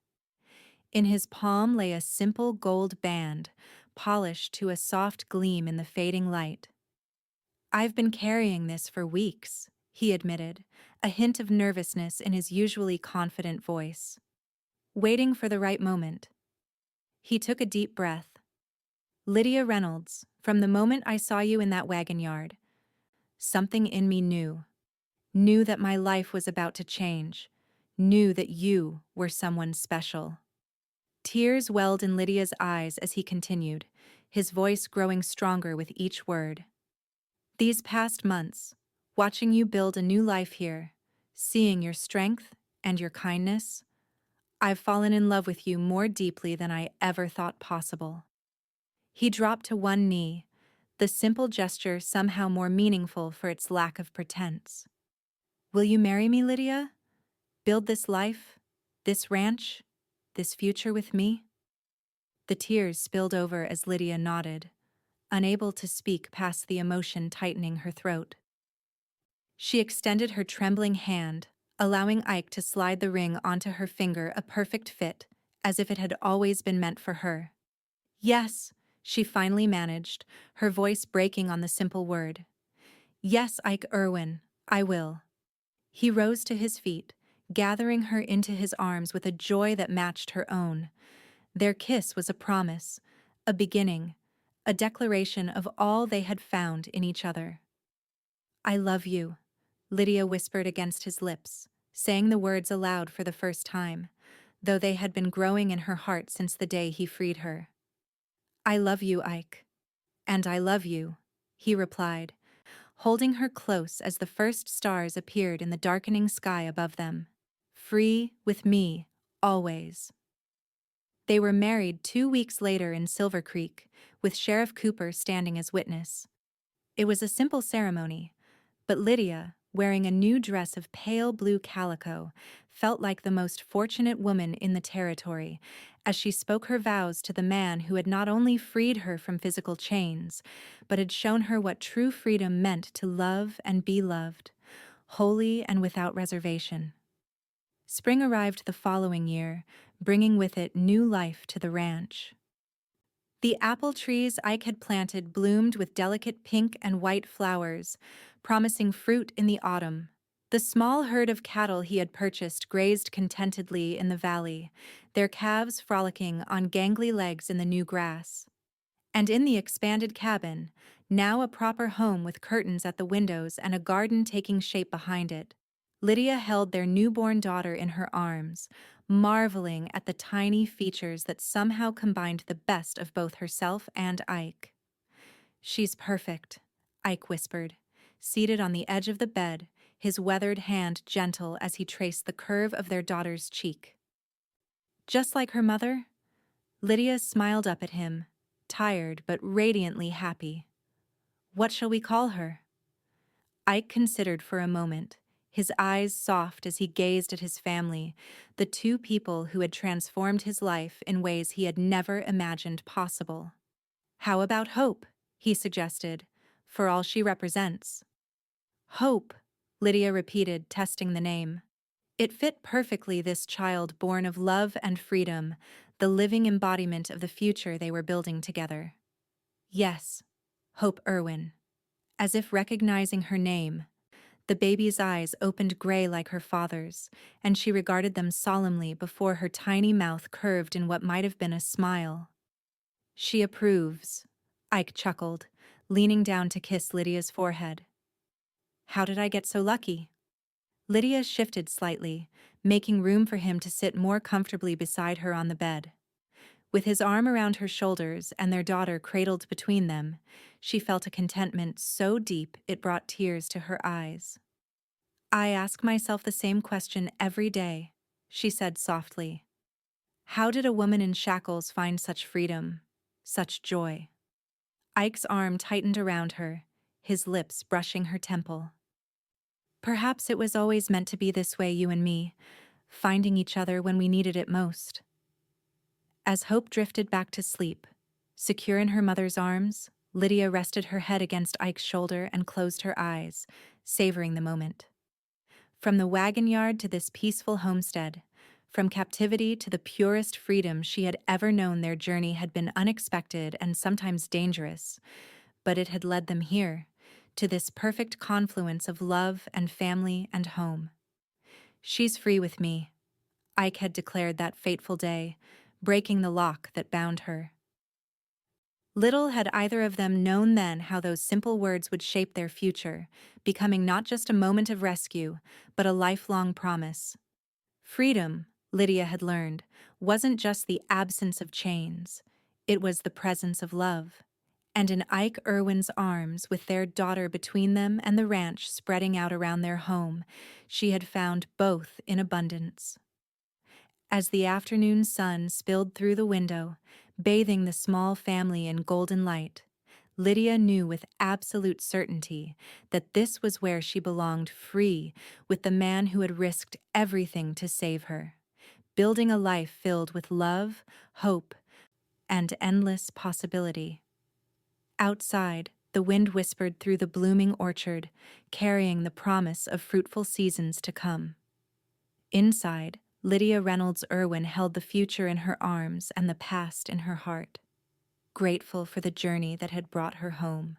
In his palm lay a simple gold band, polished to a soft gleam in the fading light. "I've been carrying this for weeks," he admitted, a hint of nervousness in his usually confident voice. "Waiting for the right moment." He took a deep breath. "Lydia Reynolds, from the moment I saw you in that wagon yard, something in me knew that my life was about to change, knew that you were someone special." Tears welled in Lydia's eyes as he continued, his voice growing stronger with each word. "These past months, watching you build a new life here, seeing your strength and your kindness, I've fallen in love with you more deeply than I ever thought possible." He dropped to one knee, the simple gesture somehow more meaningful for its lack of pretense. "Will you marry me, Lydia? Build this life, this ranch, this future with me?" The tears spilled over as Lydia nodded, unable to speak past the emotion tightening her throat. She extended her trembling hand, allowing Ike to slide the ring onto her finger, a perfect fit, as if it had always been meant for her. "Yes," she finally managed, her voice breaking on the simple word. "Yes, Ike Irwin, I will." He rose to his feet, gathering her into his arms with a joy that matched her own. Their kiss was a promise, a beginning, a declaration of all they had found in each other. "I love you," Lydia whispered against his lips, saying the words aloud for the first time, though they had been growing in her heart since the day he freed her. "I love you, Ike." "And I love you," he replied, holding her close as the first stars appeared in the darkening sky above them. "Free with me, always." They were married 2 weeks later in Silver Creek, with Sheriff Cooper standing as witness. It was a simple ceremony, but Lydia, wearing a new dress of pale blue calico, felt like the most fortunate woman in the territory as she spoke her vows to the man who had not only freed her from physical chains, but had shown her what true freedom meant to love and be loved, wholly and without reservation. Spring arrived the following year, bringing with it new life to the ranch. The apple trees Ike had planted bloomed with delicate pink and white flowers, promising fruit in the autumn. The small herd of cattle he had purchased grazed contentedly in the valley, their calves frolicking on gangly legs in the new grass. And in the expanded cabin, now a proper home with curtains at the windows and a garden taking shape behind it, Lydia held their newborn daughter in her arms, marveling at the tiny features that somehow combined the best of both herself and Ike. "She's perfect," Ike whispered, seated on the edge of the bed, his weathered hand gentle as he traced the curve of their daughter's cheek. "Just like her mother?" Lydia smiled up at him, tired but radiantly happy. "What shall we call her?" Ike considered for a moment, his eyes soft as he gazed at his family, the two people who had transformed his life in ways he had never imagined possible. "How about Hope?" he suggested, "for all she represents." Hope, Lydia repeated, testing the name. It fit perfectly, this child born of love and freedom, the living embodiment of the future they were building together. Yes, Hope Irwin. As if recognizing her name, the baby's eyes opened gray like her father's, and she regarded them solemnly before her tiny mouth curved in what might have been a smile. She approves, Ike chuckled, leaning down to kiss Lydia's forehead. How did I get so lucky? Lydia shifted slightly, making room for him to sit more comfortably beside her on the bed. With his arm around her shoulders and their daughter cradled between them, she felt a contentment so deep it brought tears to her eyes. I ask myself the same question every day, she said softly. How did a woman in shackles find such freedom, such joy? Ike's arm tightened around her, his lips brushing her temple. Perhaps it was always meant to be this way, you and me, finding each other when we needed it most. As Hope drifted back to sleep, secure in her mother's arms, Lydia rested her head against Ike's shoulder and closed her eyes, savoring the moment. From the wagon yard to this peaceful homestead, from captivity to the purest freedom she had ever known, their journey had been unexpected and sometimes dangerous, but it had led them here, to this perfect confluence of love and family and home. She's free with me, Ike had declared that fateful day, breaking the lock that bound her. Little had either of them known then how those simple words would shape their future, becoming not just a moment of rescue, but a lifelong promise. Freedom, Lydia had learned, wasn't just the absence of chains. It was the presence of love. And in Ike Irwin's arms, with their daughter between them and the ranch spreading out around their home, she had found both in abundance. As the afternoon sun spilled through the window, bathing the small family in golden light, Lydia knew with absolute certainty that this was where she belonged, free with the man who had risked everything to save her, building a life filled with love, hope, and endless possibility. Outside, the wind whispered through the blooming orchard, carrying the promise of fruitful seasons to come. Inside, Lydia Reynolds Irwin held the future in her arms and the past in her heart, grateful for the journey that had brought her home.